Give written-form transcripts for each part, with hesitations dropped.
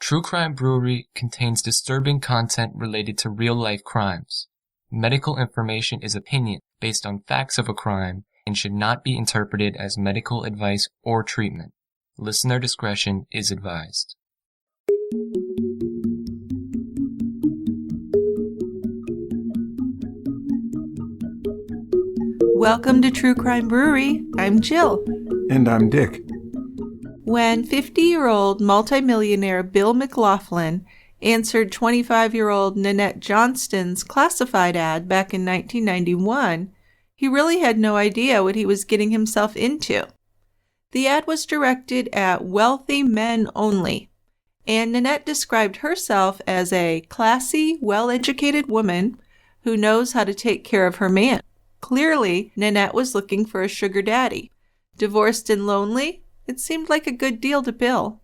True Crime Brewery contains disturbing content related to real-life crimes. Medical information is opinion based on facts of a crime and should not be interpreted as medical advice or treatment. Listener discretion is advised. Welcome to True Crime Brewery. I'm Jill. And I'm Dick. When 50-year-old multi-millionaire Bill McLaughlin answered 25-year-old Nanette Johnston's classified ad back in 1991, he really had no idea what he was getting himself into. The ad was directed at wealthy men only, and Nanette described herself as a classy, well-educated woman who knows how to take care of her man. Clearly, Nanette was looking for a sugar daddy. Divorced and lonely, it seemed like a good deal to Bill.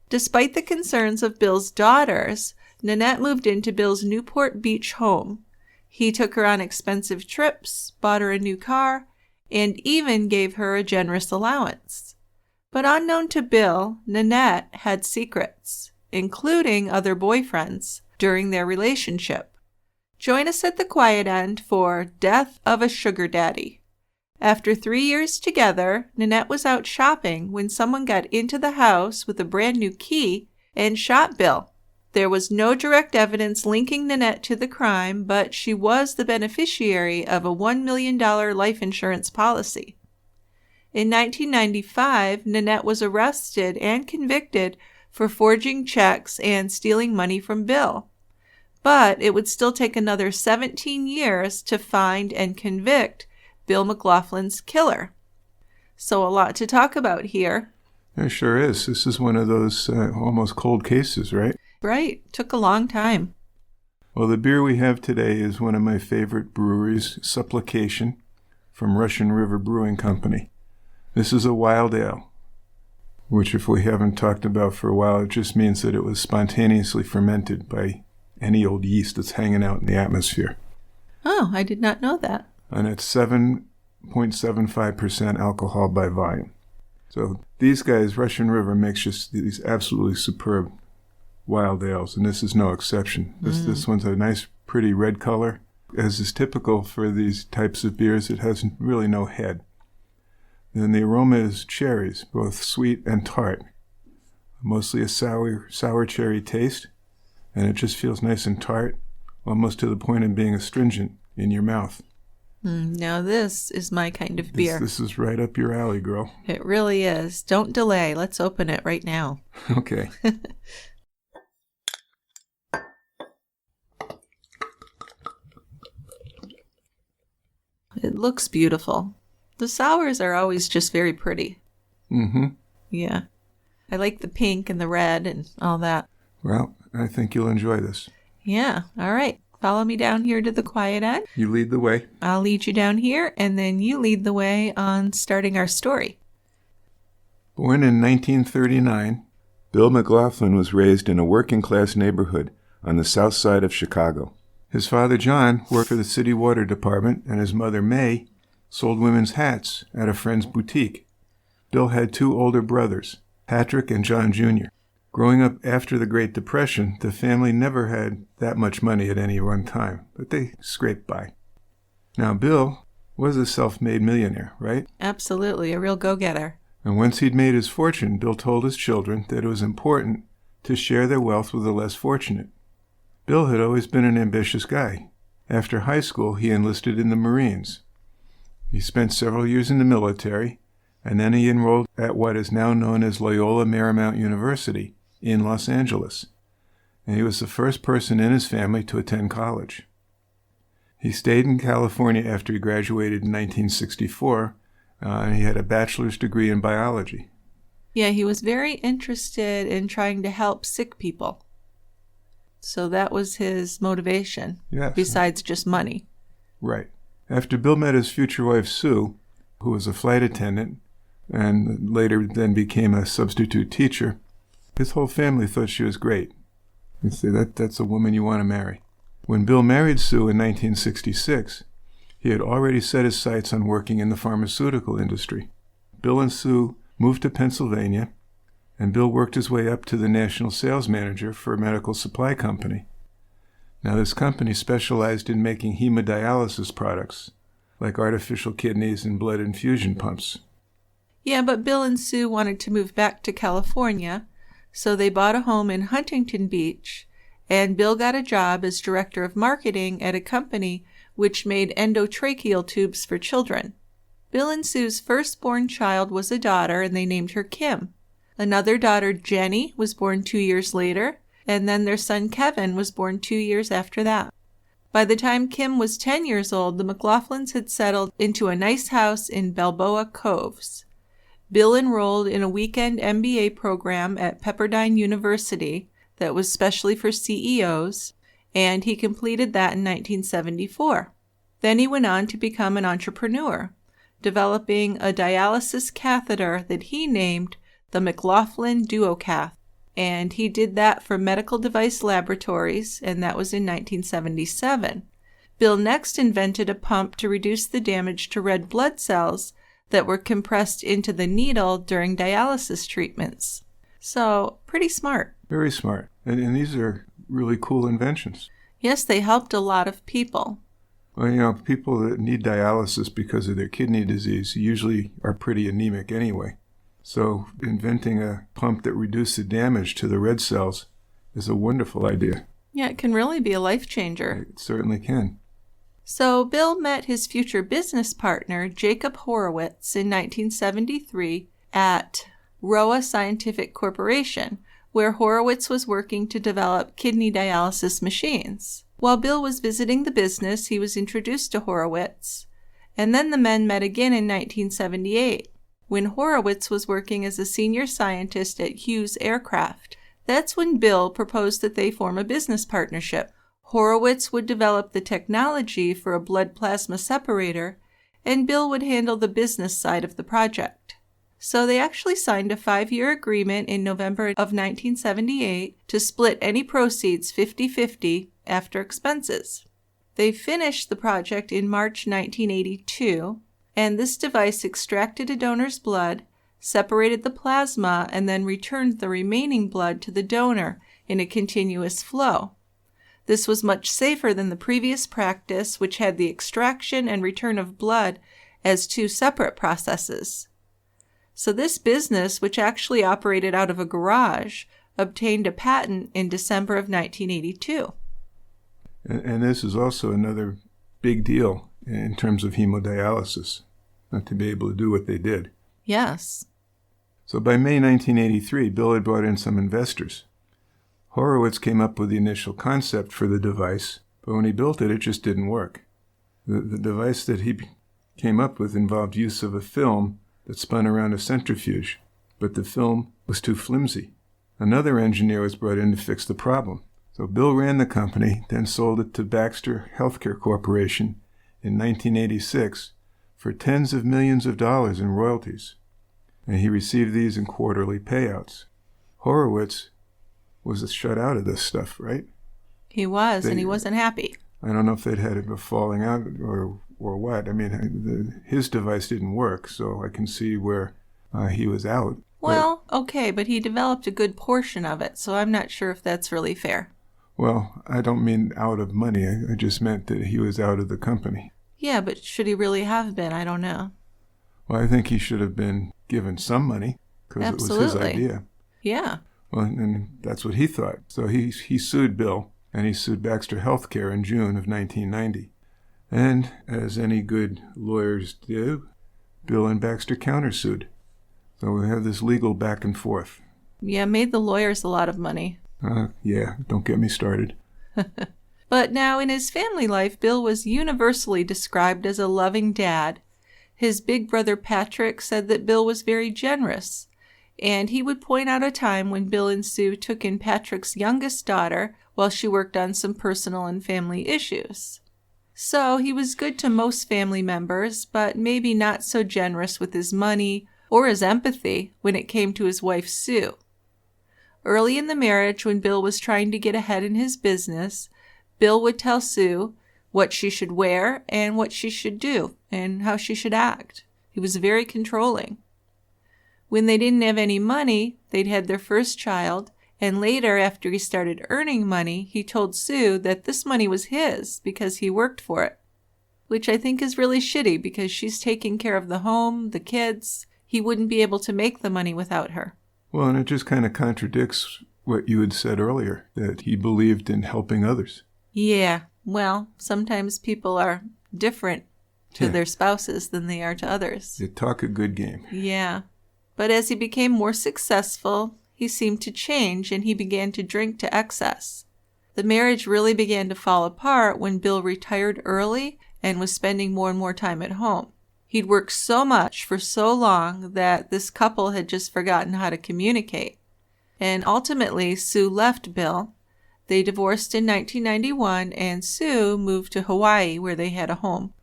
Despite the concerns of Bill's daughters, Nanette moved into Bill's Newport Beach home. He took her on expensive trips, bought her a new car, and even gave her a generous allowance. But unknown to Bill, Nanette had secrets, including other boyfriends, during their relationship. Join us at the quiet end for Death of a Sugar Daddy. After 3 years together, Nanette was out shopping when someone got into the house with a brand new key and shot Bill. There was no direct evidence linking Nanette to the crime, but she was the beneficiary of a $1 million life insurance policy. In 1995, Nanette was arrested and convicted for forging checks and stealing money from Bill. But it would still take another 17 years to find and convict Bill McLaughlin's killer. So a lot to talk about here. It sure is. This is one of those almost cold cases, right? Right. Took a long time. Well, the beer we have today is one of my favorite breweries, Supplication, from Russian River Brewing Company. This is a wild ale, which if we haven't talked about for a while, it just means that it was spontaneously fermented by any old yeast that's hanging out in the atmosphere. Oh, I did not know that. And it's 7.75% alcohol by volume. So these guys, Russian River, makes just these absolutely superb wild ales, and this is no exception. This one's a nice, pretty red color. As is typical for these types of beers, it has really no head. And the aroma is cherries, both sweet and tart. Mostly a sour cherry taste, and it just feels nice and tart, almost to the point of being astringent in your mouth. Now this is my kind of beer. This is right up your alley, girl. It really is. Don't delay. Let's open it right now. Okay. It looks beautiful. The sours are always just very pretty. Mm-hmm. Yeah. I like the pink and the red and all that. Well, I think you'll enjoy this. Yeah. All right. Follow me down here to the quiet end. You lead the way. I'll lead you down here, and then you lead the way on starting our story. Born in 1939, Bill McLaughlin was raised in a working-class neighborhood on the south side of Chicago. His father, John, worked for the city water department, and his mother, May, sold women's hats at a friend's boutique. Bill had two older brothers, Patrick and John Jr. Growing up after the Great Depression, the family never had that much money at any one time, but they scraped by. Now, Bill was a self-made millionaire, right? Absolutely, a real go-getter. And once he'd made his fortune, Bill told his children that it was important to share their wealth with the less fortunate. Bill had always been an ambitious guy. After high school, he enlisted in the Marines. He spent several years in the military, and then he enrolled at what is now known as Loyola Marymount University in Los Angeles, and he was the first person in his family to attend college. He stayed in California after he graduated in 1964, and he had a bachelor's degree in biology. Yeah, he was very interested in trying to help sick people. So that was his motivation, yes, besides just money. Right. After Bill met his future wife, Sue, who was a flight attendant and later then became a substitute teacher, his whole family thought she was great. They say that's a woman you want to marry. When Bill married Sue in 1966, he had already set his sights on working in the pharmaceutical industry. Bill and Sue moved to Pennsylvania, and Bill worked his way up to the national sales manager for a medical supply company. Now, this company specialized in making hemodialysis products, like artificial kidneys and blood infusion pumps. Yeah, but Bill and Sue wanted to move back to California, so they bought a home in Huntington Beach, and Bill got a job as director of marketing at a company which made endotracheal tubes for children. Bill and Sue's firstborn child was a daughter, and they named her Kim. Another daughter, Jenny, was born 2 years later, and then their son Kevin was born 2 years after that. By the time Kim was 10 years old, the McLaughlins had settled into a nice house in Balboa Coves. Bill enrolled in a weekend MBA program at Pepperdine University that was specially for CEOs, and he completed that in 1974. Then he went on to become an entrepreneur, developing a dialysis catheter that he named the McLaughlin Duocath, and he did that for Medical Device Laboratories, and that was in 1977. Bill next invented a pump to reduce the damage to red blood cells that were compressed into the needle during dialysis treatments. So, pretty smart. Very smart. And these are really cool inventions. Yes, they helped a lot of people. Well, people that need dialysis because of their kidney disease usually are pretty anemic anyway. So inventing a pump that reduces the damage to the red cells is a wonderful idea. Yeah, it can really be a life changer. It certainly can. So Bill met his future business partner, Jacob Horowitz, in 1973 at Roa Scientific Corporation, where Horowitz was working to develop kidney dialysis machines. While Bill was visiting the business, he was introduced to Horowitz, and then the men met again in 1978, when Horowitz was working as a senior scientist at Hughes Aircraft. That's when Bill proposed that they form a business partnership. Horowitz would develop the technology for a blood plasma separator, and Bill would handle the business side of the project. So they actually signed a 5-year agreement in November of 1978 to split any proceeds 50-50 after expenses. They finished the project in March 1982, and this device extracted a donor's blood, separated the plasma, and then returned the remaining blood to the donor in a continuous flow. This was much safer than the previous practice, which had the extraction and return of blood as two separate processes. So this business, which actually operated out of a garage, obtained a patent in December of 1982. And this is also another big deal in terms of hemodialysis, not to be able to do what they did. Yes. So by May 1983, Bill had brought in some investors. Horowitz came up with the initial concept for the device, but when he built it, it just didn't work. The device that he came up with involved use of a film that spun around a centrifuge, but the film was too flimsy. Another engineer was brought in to fix the problem. So Bill ran the company, then sold it to Baxter Healthcare Corporation in 1986 for tens of millions of dollars in royalties, and he received these in quarterly payouts. Horowitz was shut out of this stuff, right? He was, and he wasn't happy. I don't know if they'd had a falling out or what. I mean, his device didn't work, so I can see where he was out. Well, okay, but he developed a good portion of it, so I'm not sure if that's really fair. Well, I don't mean out of money. I just meant that he was out of the company. Yeah, but should he really have been? I don't know. Well, I think he should have been given some money because it was his idea. Yeah. Well, and that's what he thought. So he sued Bill, and he sued Baxter Healthcare in June of 1990. And as any good lawyers do, Bill and Baxter countersued. So we have this legal back and forth. Yeah, made the lawyers a lot of money. Yeah, don't get me started. But now in his family life, Bill was universally described as a loving dad. His big brother Patrick said that Bill was very generous, and he would point out a time when Bill and Sue took in Patrick's youngest daughter while she worked on some personal and family issues. So he was good to most family members, but maybe not so generous with his money or his empathy when it came to his wife Sue. Early in the marriage, when Bill was trying to get ahead in his business, Bill would tell Sue what she should wear and what she should do and how she should act. He was very controlling. When they didn't have any money, they'd had their first child, and later, after he started earning money, he told Sue that this money was his because he worked for it, which I think is really shitty because she's taking care of the home, the kids. He wouldn't be able to make the money without her. Well, and it just kind of contradicts what you had said earlier, that he believed in helping others. Yeah, well, sometimes people are different to their spouses than they are to others. They talk a good game. Yeah. But as he became more successful, he seemed to change and he began to drink to excess. The marriage really began to fall apart when Bill retired early and was spending more and more time at home. He'd worked so much for so long that this couple had just forgotten how to communicate. And ultimately, Sue left Bill. They divorced in 1991, and Sue moved to Hawaii, where they had a home.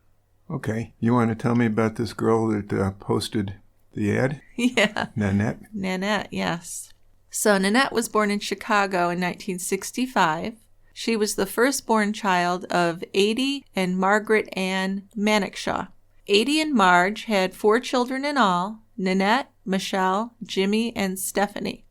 Okay. You want to tell me about this girl that posted the ad? Yeah. Nanette? Nanette, yes. So Nanette was born in Chicago in 1965. She was the firstborn child of Adie and Margaret Ann Manickshaw. Adie and Marge had 4 children in all: Nanette, Michelle, Jimmy, and Stephanie.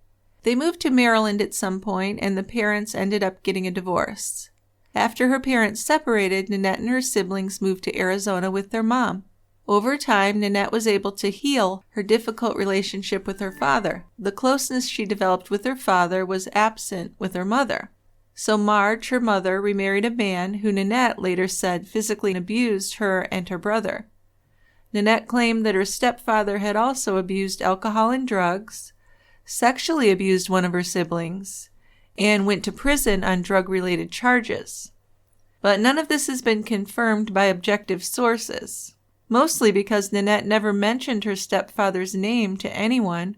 They moved to Maryland at some point, and the parents ended up getting a divorce. After her parents separated, Nanette and her siblings moved to Arizona with their mom. Over time, Nanette was able to heal her difficult relationship with her father. The closeness she developed with her father was absent with her mother. So Marge, her mother, remarried a man who Nanette later said physically abused her and her brother. Nanette claimed that her stepfather had also abused alcohol and drugs, sexually abused one of her siblings, and went to prison on drug-related charges. But none of this has been confirmed by objective sources, mostly because Nanette never mentioned her stepfather's name to anyone,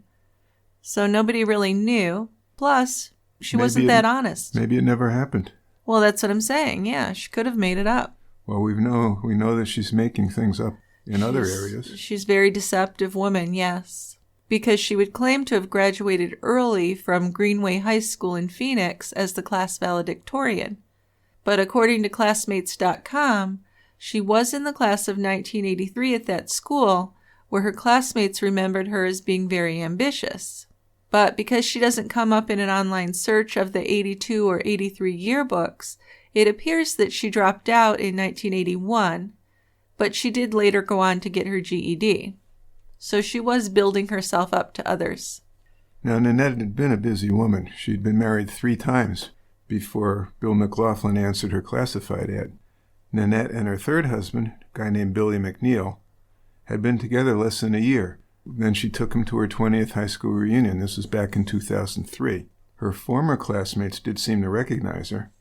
so nobody really knew. Plus, she wasn't that honest. Maybe it never happened. Well, that's what I'm saying. Yeah, she could have made it up. Well, we know that she's making things up in other areas. She's a very deceptive woman, yes. Because she would claim to have graduated early from Greenway High School in Phoenix as the class valedictorian. But according to Classmates.com, she was in the class of 1983 at that school, where her classmates remembered her as being very ambitious. But because she doesn't come up in an online search of the 82 or 83 yearbooks, it appears that she dropped out in 1981, but she did later go on to get her GED. So she was building herself up to others. Now, Nanette had been a busy woman. She'd been married 3 times before Bill McLaughlin answered her classified ad. Nanette and her third husband, a guy named Billy McNeil, had been together less than a year. Then she took him to her 20th high school reunion. This was back in 2003. Her former classmates did seem to recognize her.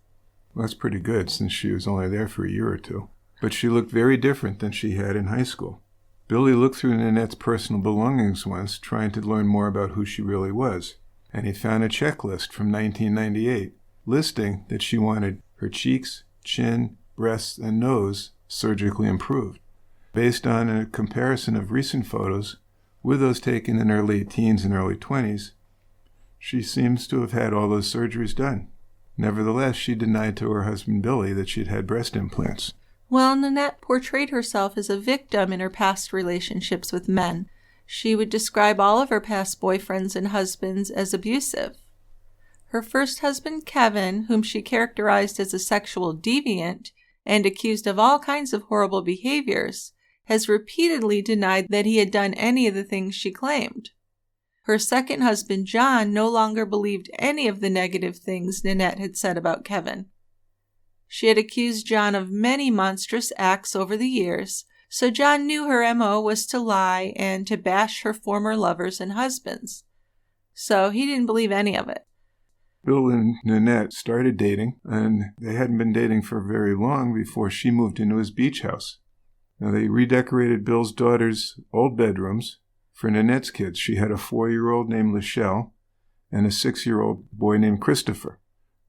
Well, that's pretty good since she was only there for a year or 2. But she looked very different than she had in high school. Billy looked through Nanette's personal belongings once, trying to learn more about who she really was, and he found a checklist from 1998 listing that she wanted her cheeks, chin, breasts, and nose surgically improved. Based on a comparison of recent photos with those taken in her late teens and early 20s, she seems to have had all those surgeries done. Nevertheless, she denied to her husband Billy that she'd had breast implants. Well, Nanette portrayed herself as a victim in her past relationships with men. She would describe all of her past boyfriends and husbands as abusive. Her first husband, Kevin, whom she characterized as a sexual deviant and accused of all kinds of horrible behaviors, has repeatedly denied that he had done any of the things she claimed. Her second husband, John, no longer believed any of the negative things Nanette had said about Kevin. She had accused John of many monstrous acts over the years, so John knew her MO was to lie and to bash her former lovers and husbands. So he didn't believe any of it. Bill and Nanette started dating, and they hadn't been dating for very long before she moved into his beach house. Now, they redecorated Bill's daughter's old bedrooms for Nanette's kids. She had a 4-year-old named Lachelle and a 6-year-old boy named Christopher.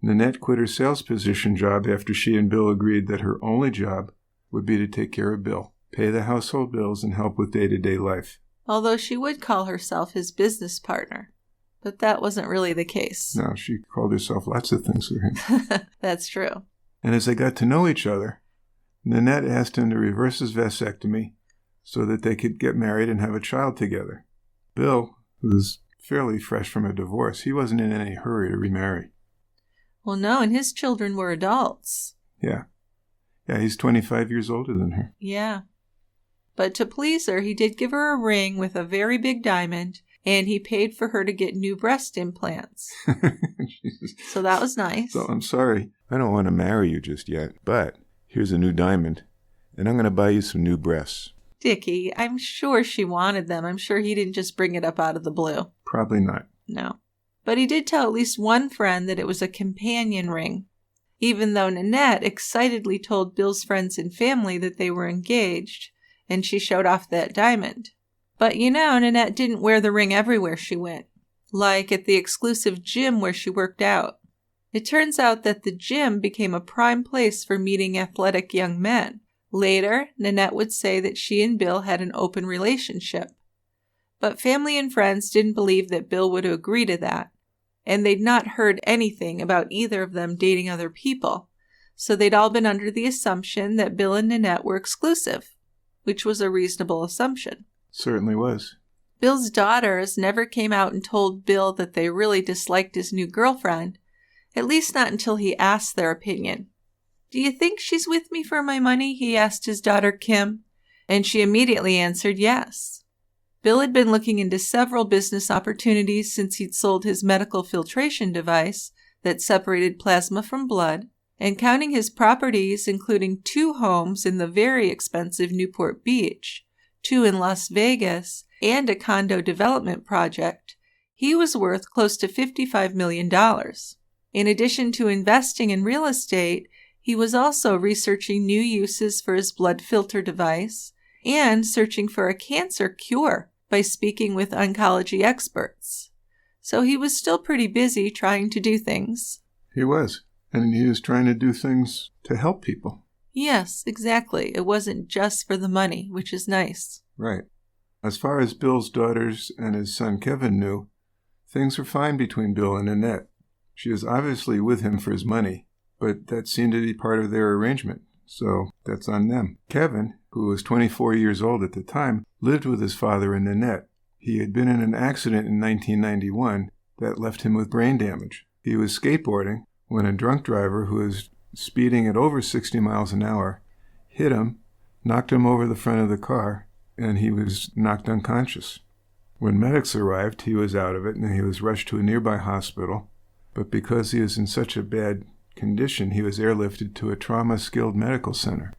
Nanette quit her sales position job after she and Bill agreed that her only job would be to take care of Bill, pay the household bills, and help with day-to-day life. Although she would call herself his business partner. But that wasn't really the case. No, she called herself lots of things for him. That's true. And as they got to know each other, Nanette asked him to reverse his vasectomy so that they could get married and have a child together. Bill, who was fairly fresh from a divorce. He wasn't in any hurry to remarry. Well, no, and his children were adults. Yeah. Yeah, he's 25 years older than her. Yeah. But to please her, he did give her a ring with a very big diamond, and he paid for her to get new breast implants. So that was nice. So I'm sorry. I don't want to marry you just yet, but here's a new diamond, and I'm going to buy you some new breasts. Dickie, I'm sure she wanted them. I'm sure he didn't just bring it up out of the blue. Probably not. No. But he did tell at least one friend that it was a companion ring, even though Nanette excitedly told Bill's friends and family that they were engaged, and she showed off that diamond. But Nanette didn't wear the ring everywhere she went, like at the exclusive gym where she worked out. It turns out that the gym became a prime place for meeting athletic young men. Later, Nanette would say that she and Bill had an open relationship. But family and friends didn't believe that Bill would agree to that, and they'd not heard anything about either of them dating other people, so they'd all been under the assumption that Bill and Nanette were exclusive, which was a reasonable assumption. Certainly was. Bill's daughters never came out and told Bill that they really disliked his new girlfriend, at least not until he asked their opinion. "Do you think she's with me for my money?" he asked his daughter Kim, and she immediately answered yes. Bill had been looking into several business opportunities since he'd sold his medical filtration device that separated plasma from blood, and counting his properties, including 2 homes in the very expensive Newport Beach, 2 in Las Vegas, and a condo development project, he was worth close to $55 million. In addition to investing in real estate, he was also researching new uses for his blood filter device and searching for a cancer cure by speaking with oncology experts. So he was still pretty busy trying to do things. He was. And he was trying to do things to help people. Yes, exactly. It wasn't just for the money, which is nice. Right. As far as Bill's daughters and his son Kevin knew, things were fine between Bill and Nanette. She was obviously with him for his money, but that seemed to be part of their arrangement, so that's on them. Kevin, who was 24 years old at the time, lived with his father and Nanette. He had been in an accident in 1991 that left him with brain damage. He was skateboarding when a drunk driver who was speeding at over 60 miles an hour hit him, knocked him over the front of the car, and he was knocked unconscious. When medics arrived, he was out of it, and he was rushed to a nearby hospital. But because he was in such a bad condition, he was airlifted to a trauma-skilled medical center.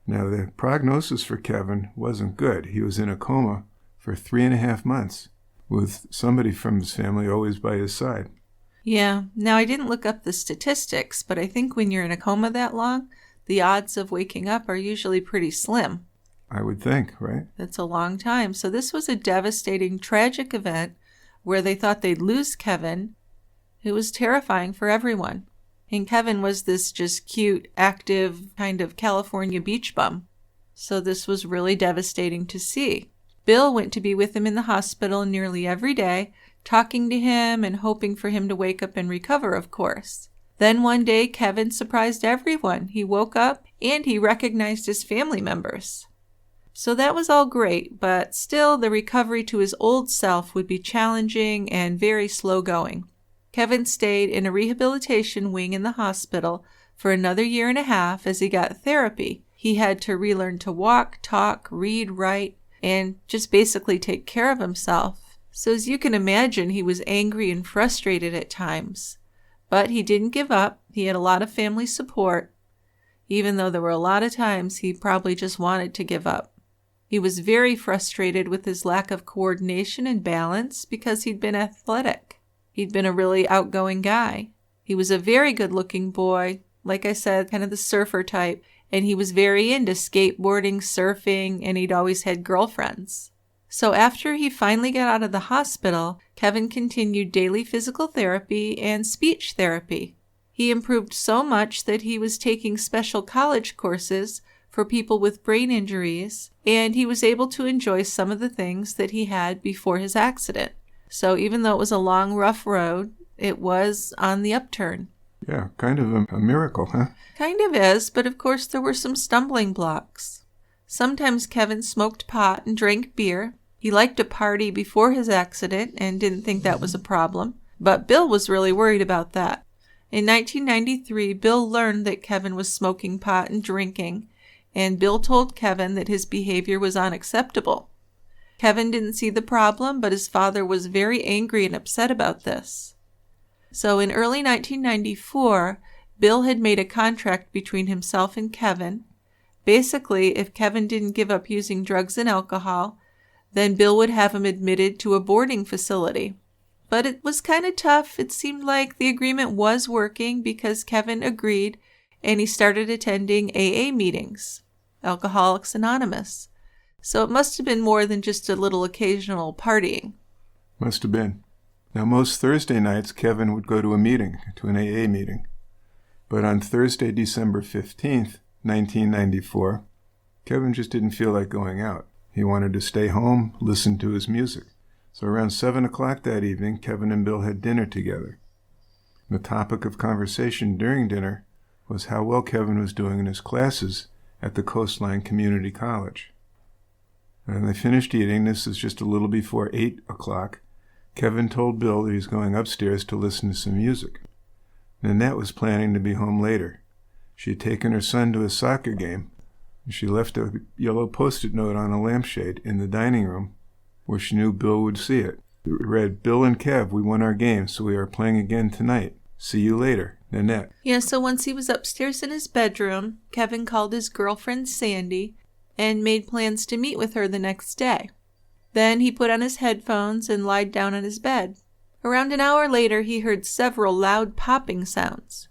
Now, the prognosis for Kevin wasn't good. He was in a coma for 3.5 months, with somebody from his family always by his side. Yeah, now I didn't look up the statistics, but I think when you're in a coma that long, the odds of waking up are usually pretty slim. I would think, right? That's a long time. So this was a devastating, tragic event where they thought they'd lose Kevin. It was terrifying for everyone. And Kevin was this just cute, active, kind of California beach bum. So this was really devastating to see. Bill went to be with him in the hospital nearly every day, talking to him and hoping for him to wake up and recover, of course. Then one day, Kevin surprised everyone. He woke up and he recognized his family members. So that was all great, but still the recovery to his old self would be challenging and very slow going. Kevin stayed in a rehabilitation wing in the hospital for another 1.5 years as he got therapy. He had to relearn to walk, talk, read, write, and just basically take care of himself. So as you can imagine, he was angry and frustrated at times. But he didn't give up. He had a lot of family support, even though there were a lot of times he probably just wanted to give up. He was very frustrated with his lack of coordination and balance because he'd been athletic. He'd been a really outgoing guy. He was a very good-looking boy, like I said, kind of the surfer type, and he was very into skateboarding, surfing, and he'd always had girlfriends. So after he finally got out of the hospital, Kevin continued daily physical therapy and speech therapy. He improved so much that he was taking special college courses for people with brain injuries, and he was able to enjoy some of the things that he had before his accident. So even though it was a long, rough road, it was on the upturn. Yeah, kind of a miracle, huh? Kind of is, but of course there were some stumbling blocks. Sometimes Kevin smoked pot and drank beer, He liked to party before his accident and didn't think that was a problem, but Bill was really worried about that. In 1993, Bill learned that Kevin was smoking pot and drinking, and Bill told Kevin that his behavior was unacceptable. Kevin didn't see the problem, but his father was very angry and upset about this. So in early 1994, Bill had made a contract between himself and Kevin. Basically, if Kevin didn't give up using drugs and alcohol, then Bill would have him admitted to a boarding facility. But it was kind of tough. It seemed like the agreement was working because Kevin agreed, and he started attending AA meetings, Alcoholics Anonymous. So it must have been more than just a little occasional partying. Must have been. Now, most Thursday nights, Kevin would go to a meeting, to an AA meeting. But on Thursday, December 15th, 1994, Kevin just didn't feel like going out. He wanted to stay home, listen to his music. So around 7 o'clock that evening, Kevin and Bill had dinner together. The topic of conversation during dinner was how well Kevin was doing in his classes at the Coastline Community College. And they finished eating. This is just a little before 8 o'clock. Kevin told Bill that he was going upstairs to listen to some music. Nanette was planning to be home later. She had taken her son to a soccer game, and she left a yellow Post-it note on a lampshade in the dining room where she knew Bill would see it. It read, "Bill and Kev, we won our game, so we are playing again tonight. See you later, Nanette." Yeah, so once he was upstairs in his bedroom, Kevin called his girlfriend Sandy and made plans to meet with her the next day. Then he put on his headphones and lied down on his bed. Around an hour later, he heard several loud popping sounds.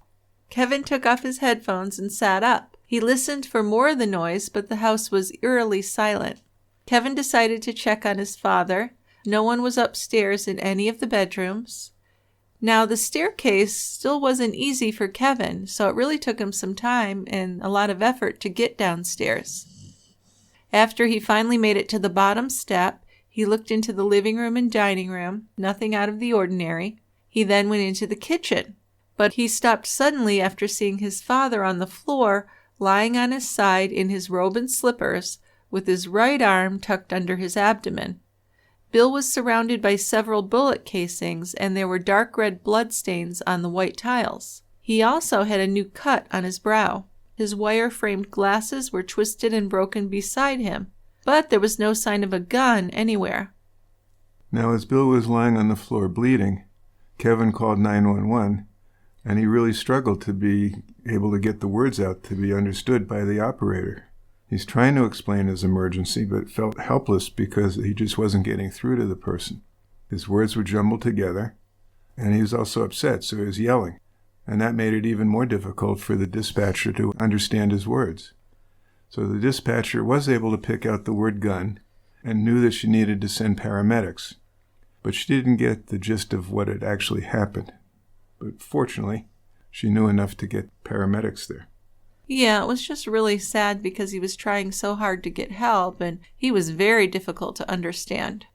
Kevin took off his headphones and sat up. He listened for more of the noise, but the house was eerily silent. Kevin decided to check on his father. No one was upstairs in any of the bedrooms. Now, the staircase still wasn't easy for Kevin, so it really took him some time and a lot of effort to get downstairs. After he finally made it to the bottom step, he looked into the living room and dining room, nothing out of the ordinary. He then went into the kitchen, but he stopped suddenly after seeing his father on the floor, lying on his side in his robe and slippers, with his right arm tucked under his abdomen. Bill was surrounded by several bullet casings, and there were dark red bloodstains on the white tiles. He also had a new cut on his brow. His wire-framed glasses were twisted and broken beside him, but there was no sign of a gun anywhere. Now, as Bill was lying on the floor bleeding, Kevin called 911, and he really struggled to be able to get the words out to be understood by the operator. He's trying to explain his emergency, but felt helpless because he just wasn't getting through to the person. His words were jumbled together, and he was also upset, so he was yelling. And that made it even more difficult for the dispatcher to understand his words. So the dispatcher was able to pick out the word gun and knew that she needed to send paramedics, but she didn't get the gist of what had actually happened. But fortunately, she knew enough to get paramedics there. Yeah, it was just really sad because he was trying so hard to get help, and he was very difficult to understand.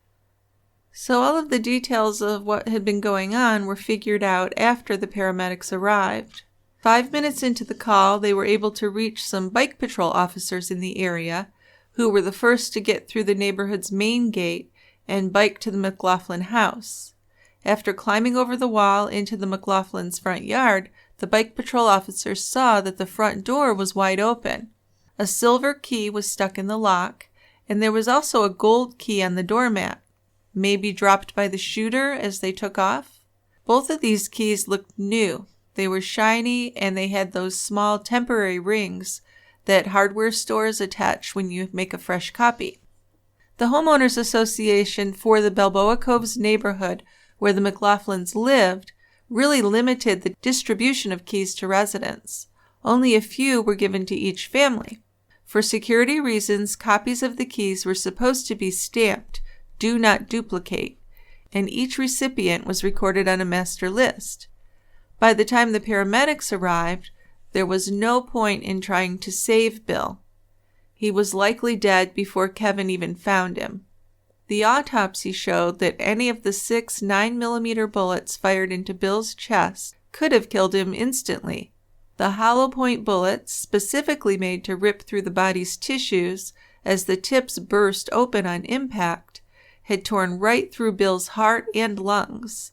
So all of the details of what had been going on were figured out after the paramedics arrived. 5 minutes into the call, they were able to reach some bike patrol officers in the area, who were the first to get through the neighborhood's main gate and bike to the McLaughlin house. After climbing over the wall into the McLaughlin's front yard, the bike patrol officers saw that the front door was wide open. A silver key was stuck in the lock, and there was also a gold key on the doormat, maybe dropped by the shooter as they took off. Both of these keys looked new. They were shiny, and they had those small temporary rings that hardware stores attach when you make a fresh copy. The Homeowners Association for the Balboa Coves neighborhood where the McLaughlins lived really limited the distribution of keys to residents. Only a few were given to each family. For security reasons, copies of the keys were supposed to be stamped, "Do not duplicate," and each recipient was recorded on a master list. By the time the paramedics arrived, there was no point in trying to save Bill. He was likely dead before Kevin even found him. The autopsy showed that any of the 6 9mm bullets fired into Bill's chest could have killed him instantly. The hollow point bullets, specifically made to rip through the body's tissues as the tips burst open on impact, had torn right through Bill's heart and lungs.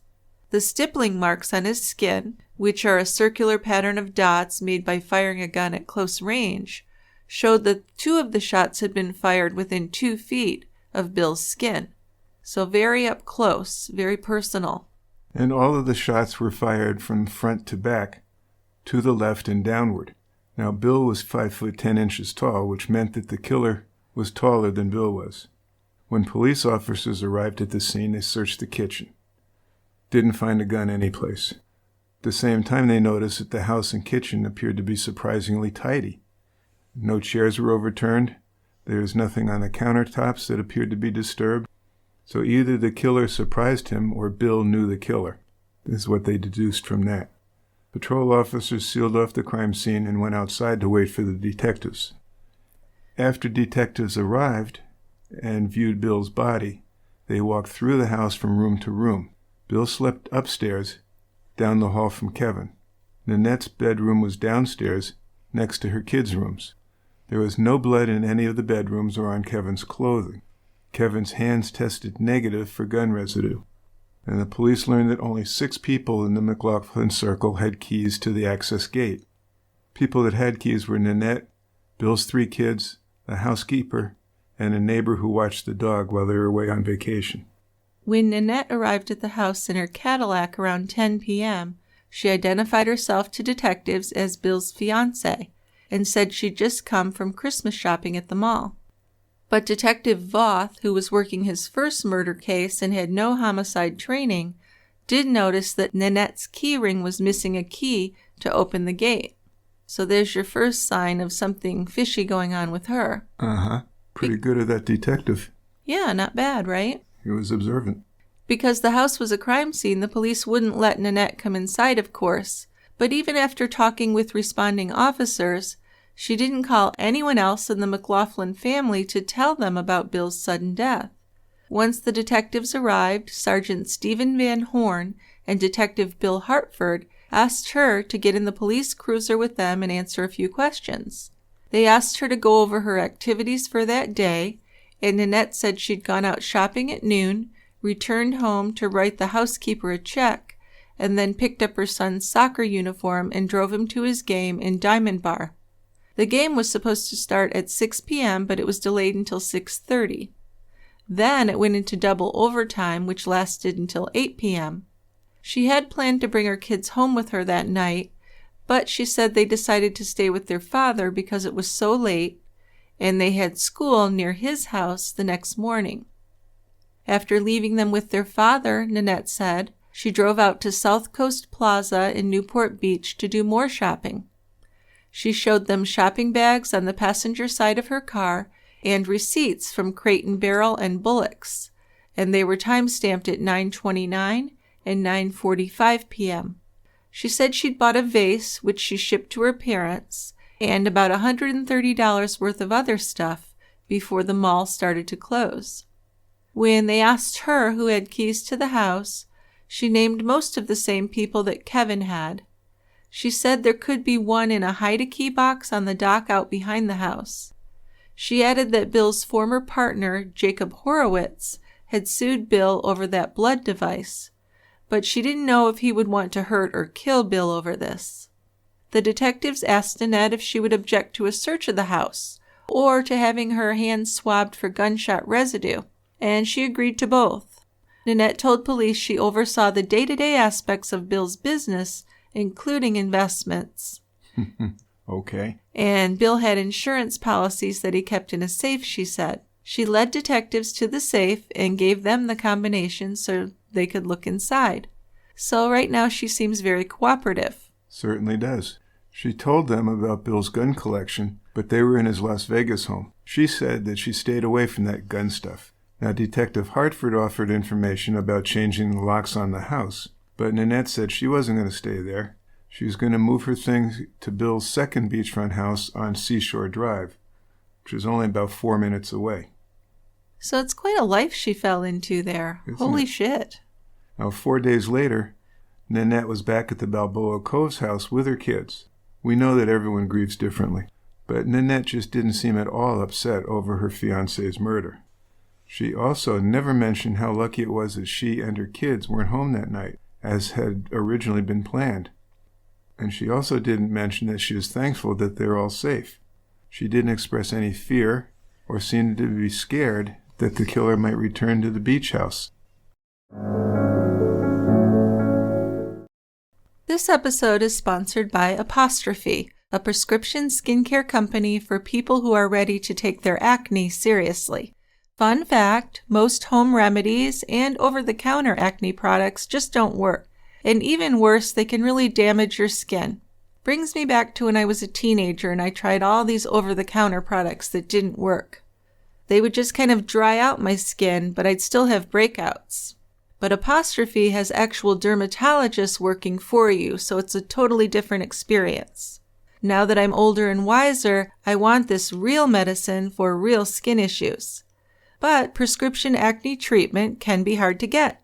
The stippling marks on his skin, which are a circular pattern of dots made by firing a gun at close range, showed that 2 of the shots had been fired within 2 feet of Bill's skin. So very up close, very personal. And all of the shots were fired from front to back, to the left and downward. Now, Bill was 5 foot 10 inches tall, which meant that the killer was taller than Bill was. When police officers arrived at the scene, they searched the kitchen. Didn't find a gun anyplace. At the same time, they noticed that the house and kitchen appeared to be surprisingly tidy. No chairs were overturned. There was nothing on the countertops that appeared to be disturbed. So either the killer surprised him or Bill knew the killer. This is what they deduced from that. Patrol officers sealed off the crime scene and went outside to wait for the detectives. After detectives arrived and viewed Bill's body, they walked through the house from room to room. Bill slept upstairs, down the hall from Kevin. Nanette's bedroom was downstairs, next to her kids' rooms. There was no blood in any of the bedrooms or on Kevin's clothing. Kevin's hands tested negative for gun residue, and the police learned that only 6 people in the McLaughlin circle had keys to the access gate. People that had keys were Nanette, Bill's 3 kids, a housekeeper, and a neighbor who watched the dog while they were away on vacation. When Nanette arrived at the house in her Cadillac around 10 p.m., she identified herself to detectives as Bill's fiancée and said she'd just come from Christmas shopping at the mall. But Detective Voth, who was working his first murder case and had no homicide training, did notice that Nanette's key ring was missing a key to open the gate. So there's your first sign of something fishy going on with her. Uh-huh. Pretty good at that detective. Yeah, not bad, right? He was observant. Because the house was a crime scene, the police wouldn't let Nanette come inside, of course. But even after talking with responding officers, she didn't call anyone else in the McLaughlin family to tell them about Bill's sudden death. Once the detectives arrived, Sergeant Stephen Van Horn and Detective Bill Hartford asked her to get in the police cruiser with them and answer a few questions. They asked her to go over her activities for that day, and Nanette said she'd gone out shopping at noon, returned home to write the housekeeper a check, and then picked up her son's soccer uniform and drove him to his game in Diamond Bar. The game was supposed to start at 6 p.m., but it was delayed until 6:30. Then it went into double overtime, which lasted until 8 p.m. She had planned to bring her kids home with her that night, but she said they decided to stay with their father because it was so late, and they had school near his house the next morning. After leaving them with their father, Nanette said, she drove out to South Coast Plaza in Newport Beach to do more shopping. She showed them shopping bags on the passenger side of her car and receipts from Crate and Barrel and Bullock's, and they were time-stamped at 9:29 and 9:45 p.m. She said she'd bought a vase, which she shipped to her parents, and about $130 worth of other stuff before the mall started to close. When they asked her who had keys to the house, she named most of the same people that Kevin had. She said there could be one in a hide-a-key box on the dock out behind the house. She added that Bill's former partner, Jacob Horowitz, had sued Bill over that blood device, but she didn't know if he would want to hurt or kill Bill over this. The detectives asked Nanette if she would object to a search of the house or to having her hands swabbed for gunshot residue, and she agreed to both. Nanette told police she oversaw the day-to-day aspects of Bill's business, including investments. Okay. And Bill had insurance policies that he kept in a safe, she said. She led detectives to the safe and gave them the combination so they could look inside. So right now she seems very cooperative. Certainly does. She told them about Bill's gun collection, but they were in his Las Vegas home. She said that she stayed away from that gun stuff. Now, Detective Hartford offered information about changing the locks on the house, but Nanette said she wasn't going to stay there. She was going to move her things to Bill's second beachfront house on Seashore Drive, which is only about 4 minutes away. So it's quite a life she fell into there. Holy shit. Now, 4 days later, Nanette was back at the Balboa Coves house with her kids. We know that everyone grieves differently, but Nanette just didn't seem at all upset over her fiancé's murder. She also never mentioned how lucky it was that she and her kids weren't home that night, as had originally been planned. And she also didn't mention that she was thankful that they were all safe. She didn't express any fear or seem to be scared that the killer might return to the beach house. This episode is sponsored by Apostrophe, a prescription skincare company for people who are ready to take their acne seriously. Fun fact, most home remedies and over-the-counter acne products just don't work. And even worse, they can really damage your skin. Brings me back to when I was a teenager and I tried all these over-the-counter products that didn't work. They would just kind of dry out my skin, but I'd still have breakouts. But Apostrophe has actual dermatologists working for you, so it's a totally different experience. Now that I'm older and wiser, I want this real medicine for real skin issues. But prescription acne treatment can be hard to get.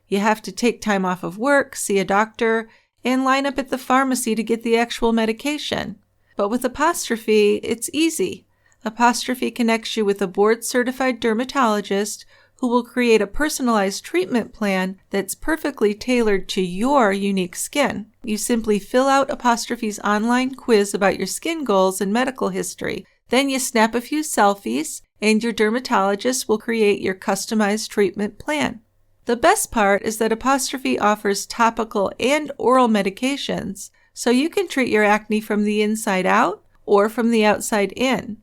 You have to take time off of work, see a doctor, and line up at the pharmacy to get the actual medication. But with Apostrophe, it's easy. Apostrophe connects you with a board-certified dermatologist who will create a personalized treatment plan that's perfectly tailored to your unique skin. You simply fill out Apostrophe's online quiz about your skin goals and medical history. Then you snap a few selfies, and your dermatologist will create your customized treatment plan. The best part is that Apostrophe offers topical and oral medications, so you can treat your acne from the inside out or from the outside in.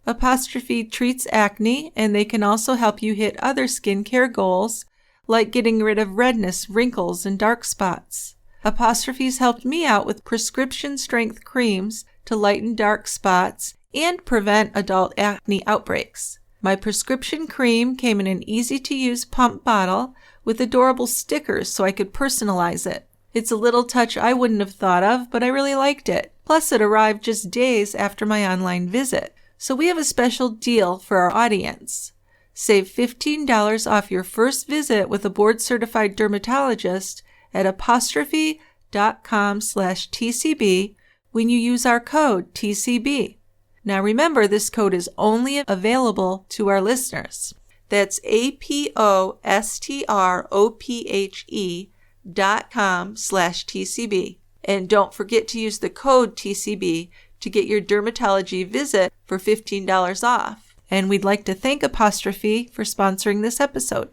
Apostrophe treats acne, and they can also help you hit other skincare goals, like getting rid of redness, wrinkles, and dark spots. Apostrophe's helped me out with prescription-strength creams to lighten dark spots and prevent adult acne outbreaks. My prescription cream came in an easy-to-use pump bottle with adorable stickers so I could personalize it. It's a little touch I wouldn't have thought of, but I really liked it. Plus, it arrived just days after my online visit. So we have a special deal for our audience. Save $15 off your first visit with a board-certified dermatologist at apostrophe.com/TCB when you use our code TCB. Now remember, this code is only available to our listeners. That's apostrophe.com/TCB. And don't forget to use the code TCB to get your dermatology visit for $15 off. And we'd like to thank Apostrophe for sponsoring this episode.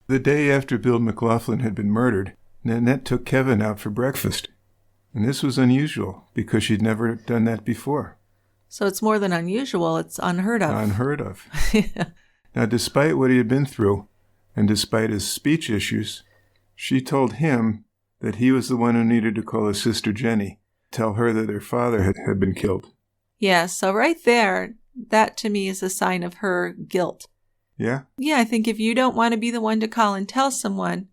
The day after Bill McLaughlin had been murdered, Nanette took Kevin out for breakfast. And this was unusual because she'd never done that before. So it's more than unusual, it's unheard of. Unheard of. Now, despite what he had been through, and despite his speech issues, she told him that he was the one who needed to call his sister Jenny, tell her that her father had been killed. Yeah, so right there, that to me is a sign of her guilt. Yeah? Yeah, I think if you don't want to be the one to call and tell someone,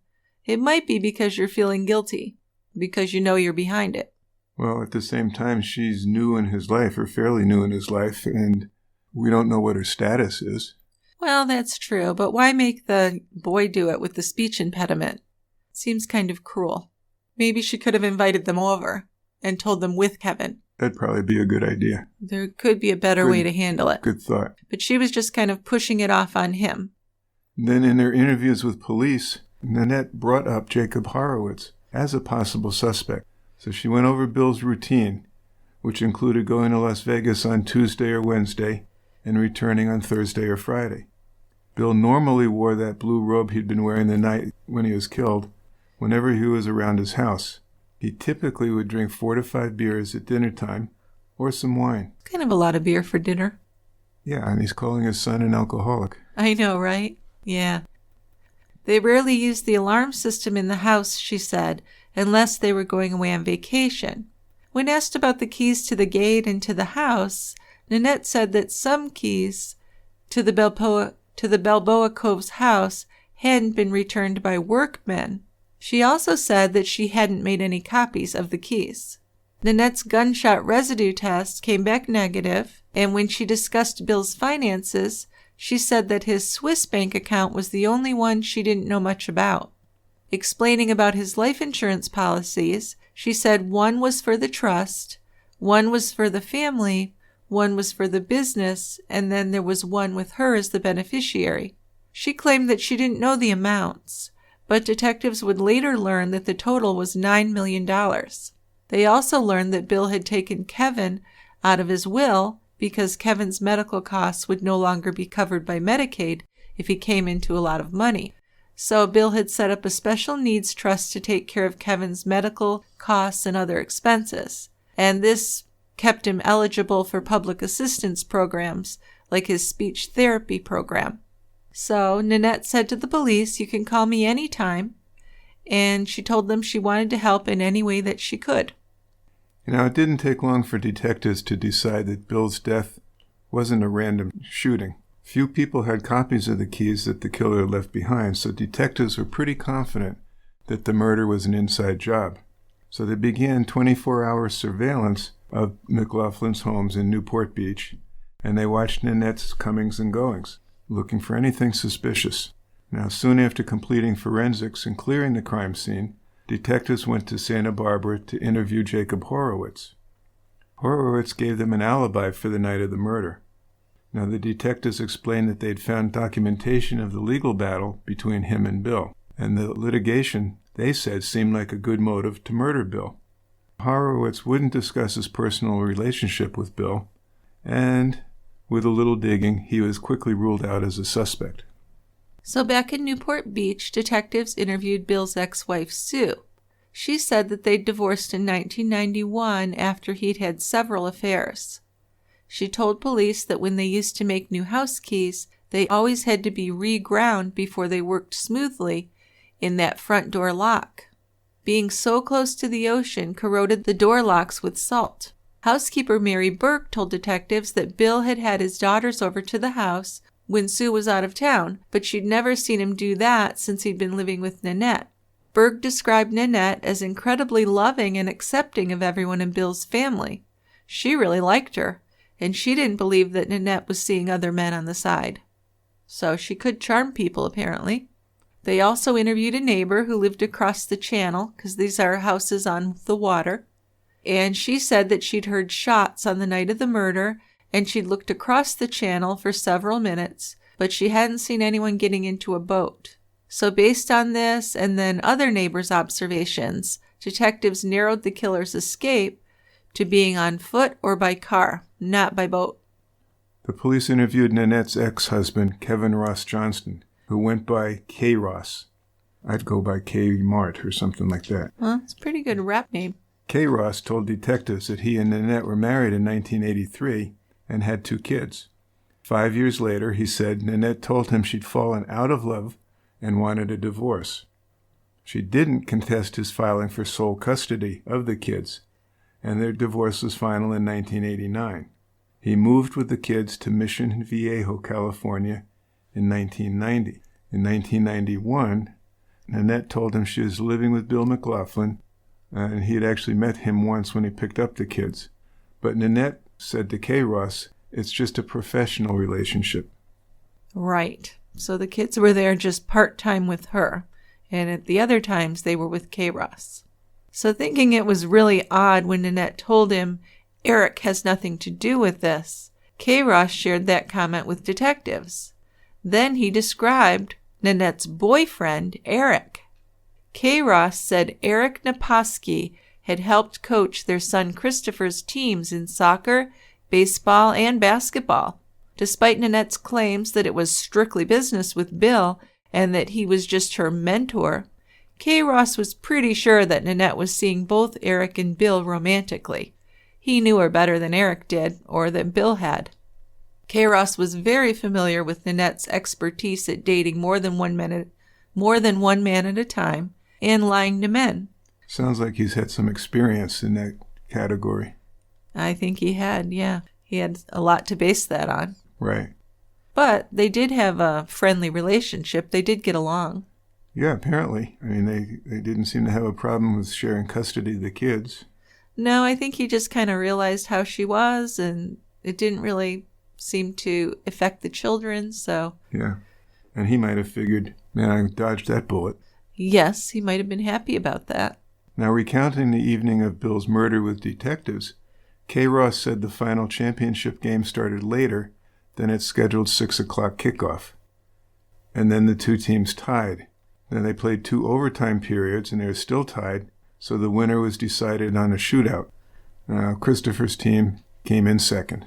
it might be because you're feeling guilty, because you know you're behind it. Well, at the same time, she's new in his life, or fairly new in his life, and we don't know what her status is. Well, that's true, but why make the boy do it with the speech impediment? Seems kind of cruel. Maybe she could have invited them over and told them with Kevin. That'd probably be a good idea. There could be a better way to handle it. Good thought. But she was just kind of pushing it off on him. Then in their interviews with police, Nanette brought up Jacob Horowitz as a possible suspect. So she went over Bill's routine, which included going to Las Vegas on Tuesday or Wednesday and returning on Thursday or Friday. Bill normally wore that blue robe he'd been wearing the night when he was killed whenever he was around his house. He typically would drink 4 to 5 beers at dinner time or some wine. Kind of a lot of beer for dinner. Yeah, and he's calling his son an alcoholic. I know, right? Yeah. They rarely used the alarm system in the house, she said, unless they were going away on vacation. When asked about the keys to the gate and to the house, Nanette said that some keys to the Balboa Cove's house hadn't been returned by workmen. She also said that she hadn't made any copies of the keys. Nanette's gunshot residue test came back negative, and when she discussed Bill's finances, she said that his Swiss bank account was the only one she didn't know much about. Explaining about his life insurance policies, She said one was for the trust, one was for the family, one was for the business, and then there was one with her as the beneficiary. She claimed that she didn't know the amounts, but detectives would later learn that the total was $9 million. They also learned that Bill had taken Kevin out of his will because Kevin's medical costs would no longer be covered by Medicaid if he came into a lot of money. So Bill had set up a special needs trust to take care of Kevin's medical costs and other expenses. And this kept him eligible for public assistance programs like his speech therapy program. So Nanette said to the police, "You can call me anytime." And she told them she wanted to help in any way that she could. It didn't take long for detectives to decide that Bill's death wasn't a random shooting. Few people had copies of the keys that the killer left behind, so detectives were pretty confident that the murder was an inside job. So they began 24-hour surveillance of McLaughlin's homes in Newport Beach, and they watched Nanette's comings and goings, looking for anything suspicious. Now, soon after completing forensics and clearing the crime scene, detectives went to Santa Barbara to interview Jacob Horowitz. Horowitz gave them an alibi for the night of the murder. Now, the detectives explained that they'd found documentation of the legal battle between him and Bill, and the litigation, they said, seemed like a good motive to murder Bill. Horowitz wouldn't discuss his personal relationship with Bill, and with a little digging, he was quickly ruled out as a suspect. So back in Newport Beach, detectives interviewed Bill's ex-wife, Sue. She said that they'd divorced in 1991 after he'd had several affairs. She told police that when they used to make new house keys, they always had to be re-ground before they worked smoothly in that front door lock. Being so close to the ocean corroded the door locks with salt. Housekeeper Mary Burke told detectives that Bill had had his daughters over to the house when Sue was out of town, but she'd never seen him do that since he'd been living with Nanette. Burke described Nanette as incredibly loving and accepting of everyone in Bill's family. She really liked her, and she didn't believe that Nanette was seeing other men on the side. So she could charm people, apparently. They also interviewed a neighbor who lived across the channel, because these are houses on the water, and she said that she'd heard shots on the night of the murder, and she'd looked across the channel for several minutes, but she hadn't seen anyone getting into a boat. So based on this and then other neighbors' observations, detectives narrowed the killer's escape to being on foot or by car, not by boat. The police interviewed Nanette's ex-husband, Kevin Ross Johnston, who went by K. Ross. I'd go by K. Mart or something like that. Well, it's a pretty good rap name. K. Ross told detectives that he and Nanette were married in 1983 and had 2 kids. 5 years later, he said Nanette told him she'd fallen out of love and wanted a divorce. She didn't contest his filing for sole custody of the kids, and their divorce was final in 1989. He moved with the kids to Mission Viejo, California in 1990. In 1991, Nanette told him she was living with Bill McLaughlin, and he had actually met him once when he picked up the kids. But Nanette said to K. Ross, "It's just a professional relationship." Right. So the kids were there just part-time with her, and at the other times they were with K. Ross. So thinking it was really odd when Nanette told him, "Eric has nothing to do with this," K. Ross shared that comment with detectives. Then he described Nanette's boyfriend, Eric. K. Ross said Eric Naposki had helped coach their son Christopher's teams in soccer, baseball, and basketball. Despite Nanette's claims that it was strictly business with Bill and that he was just her mentor, K. Ross was pretty sure that Nanette was seeing both Eric and Bill romantically. He knew her better than Eric did, or that Bill had. K. Ross was very familiar with Nanette's expertise at dating more than one man at a time and lying to men. Sounds like he's had some experience in that category. I think he had, yeah. He had a lot to base that on. Right. But they did have a friendly relationship. They did get along. Yeah, apparently. I mean, they didn't seem to have a problem with sharing custody of the kids. No, I think he just kind of realized how she was, and it didn't really seem to affect the children, so... Yeah. And he might have figured, man, I dodged that bullet. Yes, he might have been happy about that. Now, recounting the evening of Bill's murder with detectives, Kay Ross said the final championship game started later than its scheduled 6 o'clock kickoff. And then the two teams tied. Then they played 2 overtime periods, and they were still tied, so the winner was decided on a shootout. Christopher's team came in second.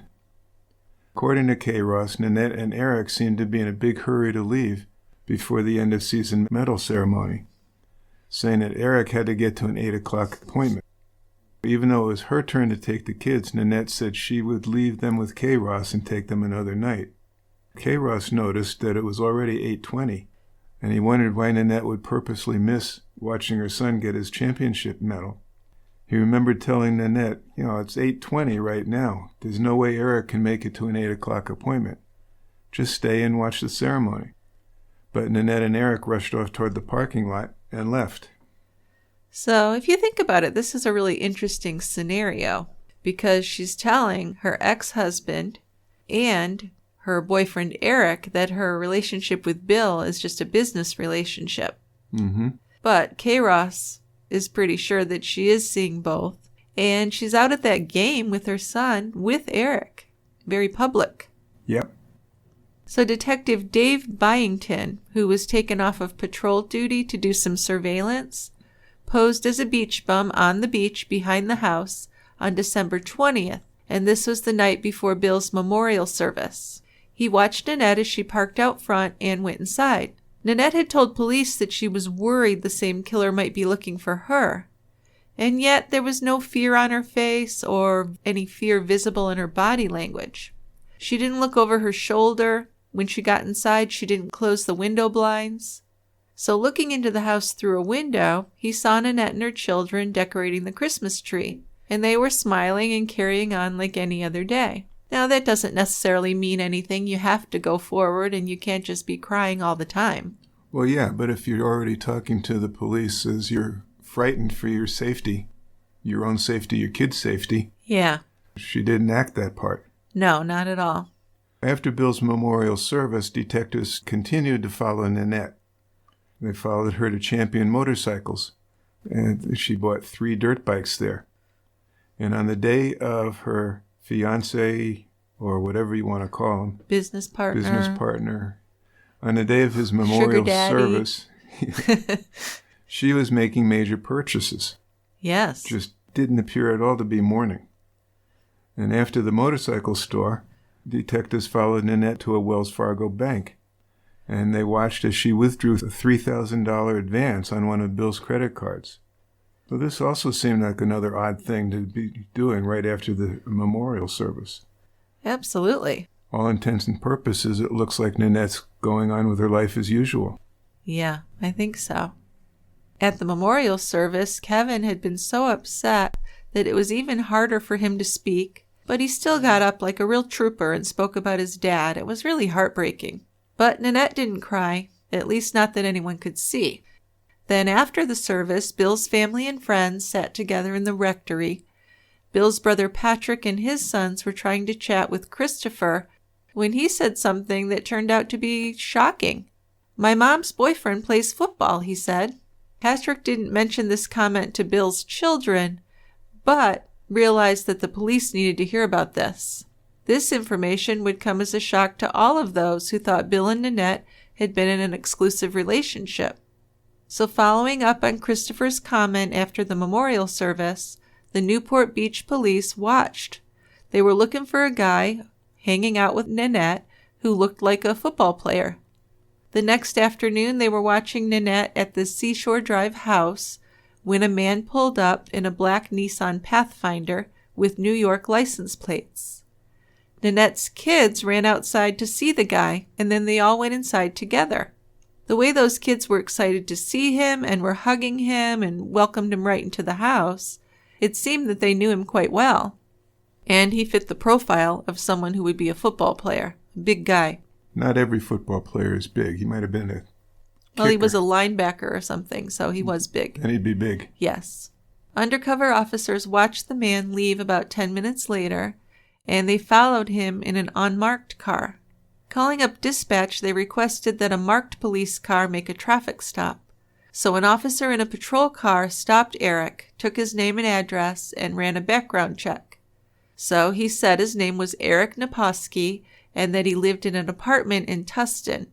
According to Kay Ross, Nanette and Eric seemed to be in a big hurry to leave before the end-of-season medal ceremony, saying that Eric had to get to an 8 o'clock appointment. Even though it was her turn to take the kids, Nanette said she would leave them with Kay Ross and take them another night. Kay Ross noticed that it was already 8:20, and he wondered why Nanette would purposely miss watching her son get his championship medal. He remembered telling Nanette, it's 8:20 right now. There's no way Eric can make it to an 8 o'clock appointment. Just stay and watch the ceremony. But Nanette and Eric rushed off toward the parking lot and left. So if you think about it, this is a really interesting scenario because she's telling her ex-husband and her boyfriend Eric that her relationship with Bill is just a business relationship. Mm-hmm. But Kay Ross is pretty sure that she is seeing both, and she's out at that game with her son with Eric. Very public. Yep. So Detective Dave Byington, who was taken off of patrol duty to do some surveillance, posed as a beach bum on the beach behind the house on December 20th, and this was the night before Bill's memorial service. He watched Nanette as she parked out front and went inside. Nanette had told police that she was worried the same killer might be looking for her, and yet there was no fear on her face or any fear visible in her body language. She didn't look over her shoulder. When she got inside, she didn't close the window blinds. So looking into the house through a window, he saw Nanette and her children decorating the Christmas tree, and they were smiling and carrying on like any other day. Now, that doesn't necessarily mean anything. You have to go forward, and you can't just be crying all the time. Well, yeah, but if you're already talking to the police as you're frightened for your safety, your own safety, your kids' safety. Yeah. She didn't act that part. No, not at all. After Bill's memorial service, detectives continued to follow Nanette. They followed her to Champion Motorcycles, and she bought 3 dirt bikes there. And on the day of her fiancé, or whatever you want to call him, business partner, on the day of his memorial service, she was making major purchases. Yes. Just didn't appear at all to be mourning. And after the motorcycle store, detectives followed Nanette to a Wells Fargo bank, and they watched as she withdrew a $3,000 advance on one of Bill's credit cards. So this also seemed like another odd thing to be doing right after the memorial service. Absolutely. All intents and purposes, it looks like Nanette's going on with her life as usual. Yeah, I think so. At the memorial service, Kevin had been so upset that it was even harder for him to speak, but he still got up like a real trooper and spoke about his dad. It was really heartbreaking. But Nanette didn't cry, at least not that anyone could see. Then after the service, Bill's family and friends sat together in the rectory. Bill's brother Patrick and his sons were trying to chat with Christopher when he said something that turned out to be shocking. "My mom's boyfriend plays football," he said. Patrick didn't mention this comment to Bill's children, but realized that the police needed to hear about this. This information would come as a shock to all of those who thought Bill and Nanette had been in an exclusive relationship. So following up on Christopher's comment after the memorial service, the Newport Beach police watched. They were looking for a guy hanging out with Nanette who looked like a football player. The next afternoon, they were watching Nanette at the Seashore Drive house when a man pulled up in a black Nissan Pathfinder with New York license plates. Nanette's kids ran outside to see the guy, and then they all went inside together. The way those kids were excited to see him and were hugging him and welcomed him right into the house, it seemed that they knew him quite well. And he fit the profile of someone who would be a football player, a big guy. Not every football player is big. He might have been a kicker. Well, he was a linebacker or something, so he was big. And he'd be big. Yes. Undercover officers watched the man leave about 10 minutes later, and they followed him in an unmarked car. Calling up dispatch, they requested that a marked police car make a traffic stop. So an officer in a patrol car stopped Eric, took his name and address, and ran a background check. So he said his name was Eric Naposki and that he lived in an apartment in Tustin.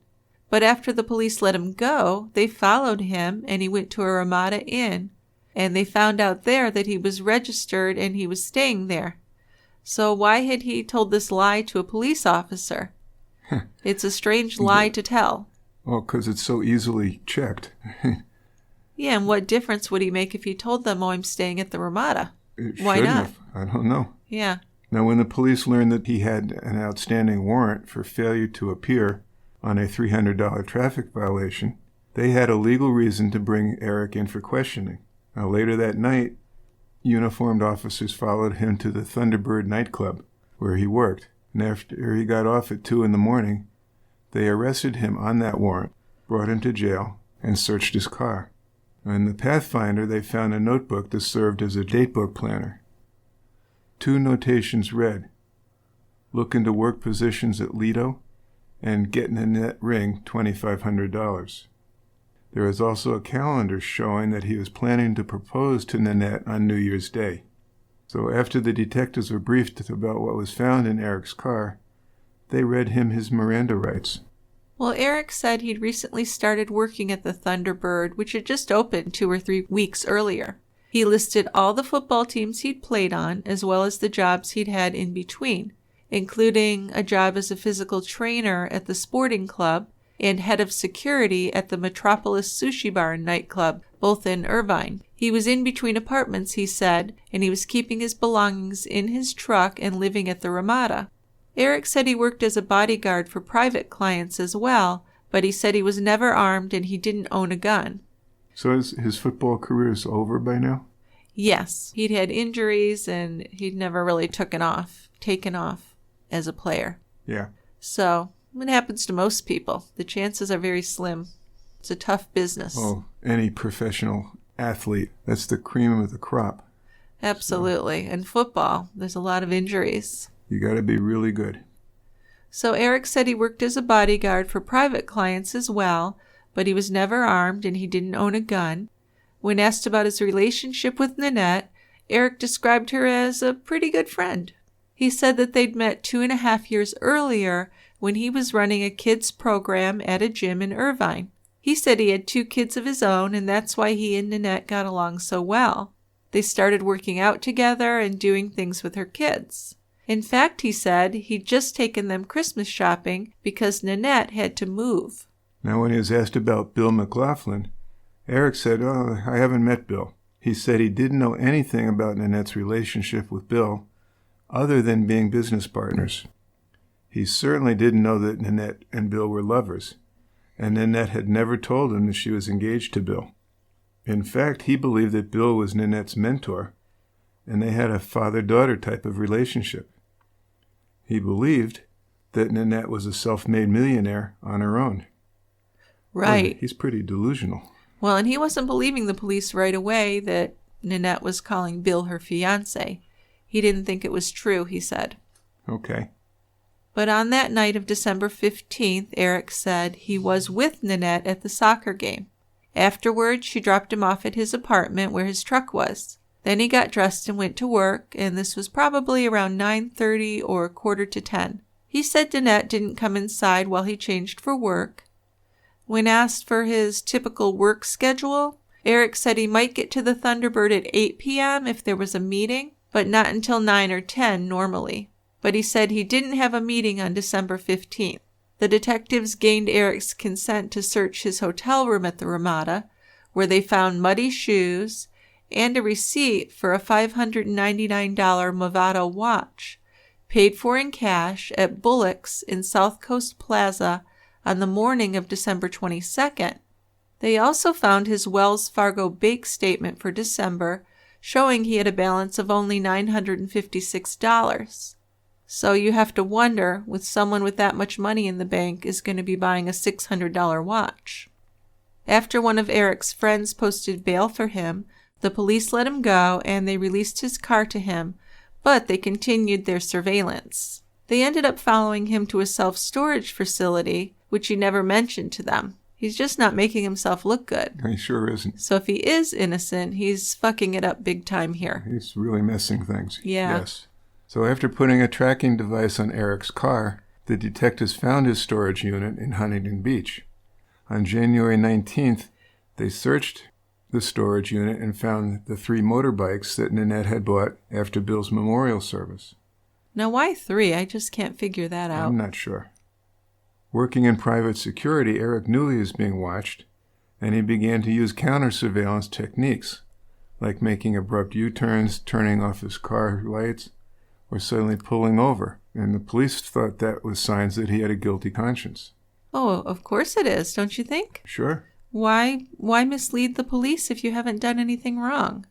But after the police let him go, they followed him and he went to a Ramada Inn, and they found out there that he was registered and he was staying there. So why had he told this lie to a police officer? It's a strange lie to tell. Well, because it's so easily checked. Yeah, and what difference would he make if he told them, I'm staying at the Ramada? Why Shouldn't not? have. I don't know. Yeah. Now, when the police learned that he had an outstanding warrant for failure to appear on a $300 traffic violation, they had a legal reason to bring Eric in for questioning. Now, later that night, uniformed officers followed him to the Thunderbird nightclub where he worked. And after he got off at 2 a.m, they arrested him on that warrant, brought him to jail, and searched his car. In the Pathfinder, they found a notebook that served as a datebook planner. 2 notations read, "Look into work positions at Lido," and "Get Nanette ring, $2,500. There is also a calendar showing that he was planning to propose to Nanette on New Year's Day. So after the detectives were briefed about what was found in Eric's car, they read him his Miranda rights. Well, Eric said he'd recently started working at the Thunderbird, which had just opened 2 or 3 weeks earlier. He listed all the football teams he'd played on, as well as the jobs he'd had in between, including a job as a physical trainer at the sporting club and head of security at the Metropolis Sushi Bar and nightclub, both in Irvine. He was in between apartments, he said, and he was keeping his belongings in his truck and living at the Ramada. Eric said he worked as a bodyguard for private clients as well, but he said he was never armed and he didn't own a gun. So his football career is over by now? Yes. He'd had injuries and he'd never really taken off as a player. Yeah. So it happens to most people. The chances are very slim. It's a tough business. Oh, any professional athlete, that's the cream of the crop. Absolutely. And football, there's a lot of injuries. You got to be really good. So Eric said he worked as a bodyguard for private clients as well, but he was never armed and he didn't own a gun. When asked about his relationship with Nanette, Eric described her as a pretty good friend. He said that they'd met 2.5 years earlier when he was running a kids program at a gym in Irvine. He said he had 2 kids of his own, and that's why he and Nanette got along so well. They started working out together and doing things with her kids. In fact, he said he'd just taken them Christmas shopping because Nanette had to move. Now, when he was asked about Bill McLaughlin, Eric said, I haven't met Bill. He said he didn't know anything about Nanette's relationship with Bill other than being business partners. He certainly didn't know that Nanette and Bill were lovers, and Nanette had never told him that she was engaged to Bill. In fact, he believed that Bill was Nanette's mentor, and they had a father-daughter type of relationship. He believed that Nanette was a self-made millionaire on her own. Right. He's pretty delusional. Well, and he wasn't believing the police right away that Nanette was calling Bill her fiancé. He didn't think it was true, he said. Okay. But on that night of December 15th, Eric said he was with Nanette at the soccer game. Afterwards, she dropped him off at his apartment where his truck was. Then he got dressed and went to work, and this was probably around 9:30 or 9:45. He said Nanette didn't come inside while he changed for work. When asked for his typical work schedule, Eric said he might get to the Thunderbird at 8 p.m. if there was a meeting, but not until 9 or 10 normally. But he said he didn't have a meeting on December 15th. The detectives gained Eric's consent to search his hotel room at the Ramada, where they found muddy shoes and a receipt for a $599 Movado watch, paid for in cash at Bullock's in South Coast Plaza on the morning of December 22nd. They also found his Wells Fargo bank statement for December, showing he had a balance of only $956. So you have to wonder, with someone with that much money in the bank is going to be buying a $600 watch. After one of Eric's friends posted bail for him, the police let him go and they released his car to him, but they continued their surveillance. They ended up following him to a self-storage facility, which he never mentioned to them. He's just not making himself look good. He sure isn't. So if he is innocent, he's fucking it up big time here. He's really messing things. Yeah. Yes. So after putting a tracking device on Eric's car, the detectives found his storage unit in Huntington Beach. On January 19th, they searched the storage unit and found the 3 motorbikes that Nanette had bought after Bill's memorial service. Now, why 3? I just can't figure that out. I'm not sure. Working in private security, Eric knew he was being watched, and he began to use counter-surveillance techniques, like making abrupt U-turns, turning off his car lights, or suddenly pulling over, and the police thought that was signs that he had a guilty conscience. Oh, of course it is, don't you think? Sure. Why mislead the police if you haven't done anything wrong?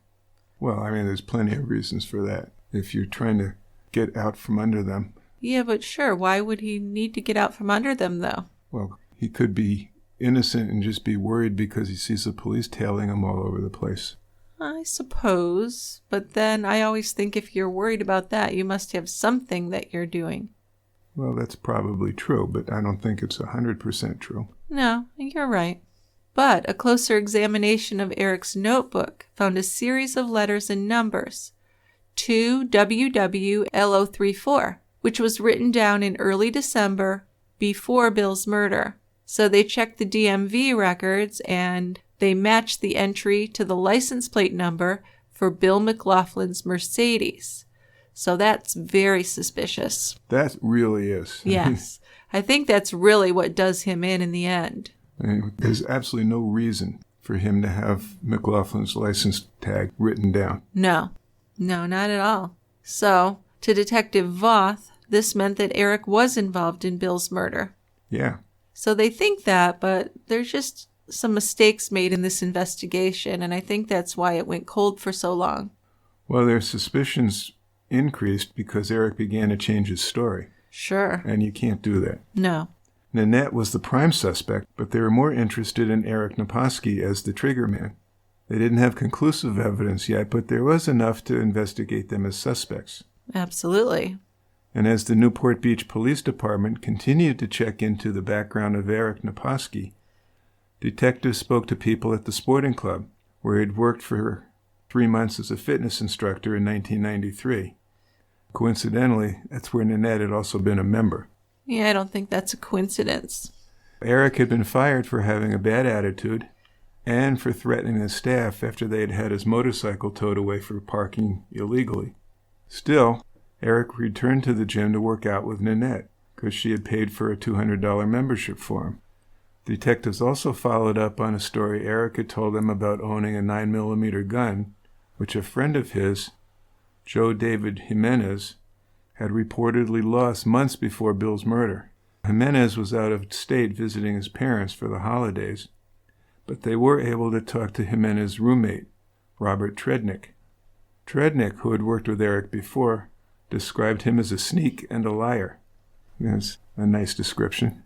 Well, I mean, there's plenty of reasons for that. If you're trying to get out from under them. Yeah, but sure, why would he need to get out from under them, though? Well, he could be innocent and just be worried because he sees the police tailing him all over the place. I suppose, but then I always think if you're worried about that, you must have something that you're doing. Well, that's probably true, but I don't think it's 100% true. No, you're right. But a closer examination of Eric's notebook found a series of letters and numbers, 2WWLO34, which was written down in early December before Bill's murder. So they checked the DMV records and they matched the entry to the license plate number for Bill McLaughlin's Mercedes. So that's very suspicious. That really is. Yes. I think that's really what does him in the end. And there's absolutely no reason for him to have McLaughlin's license tag written down. No, not at all. So, to Detective Voth, this meant that Eric was involved in Bill's murder. Yeah. So they think that, but there's just some mistakes made in this investigation, and I think that's why it went cold for so long. Well, their suspicions increased because Eric began to change his story. Sure. And you can't do that. No. Nanette was the prime suspect, but they were more interested in Eric Naposki as the triggerman. They didn't have conclusive evidence yet, but there was enough to investigate them as suspects. Absolutely. And as the Newport Beach Police Department continued to check into the background of Eric Naposki, detectives spoke to people at the sporting club, where he'd worked for 3 months as a fitness instructor in 1993. Coincidentally, that's where Nanette had also been a member. Yeah, I don't think that's a coincidence. Eric had been fired for having a bad attitude and for threatening the staff after they had had his motorcycle towed away for parking illegally. Still, Eric returned to the gym to work out with Nanette because she had paid for a $200 membership for him. Detectives also followed up on a story Eric had told them about owning a 9mm gun, which a friend of his, Joe David Jimenez, had reportedly lost months before Bill's murder. Jimenez was out of state visiting his parents for the holidays, but they were able to talk to Jimenez's roommate, Robert Trednick. Trednick, who had worked with Eric before, described him as a sneak and a liar. That's a nice description.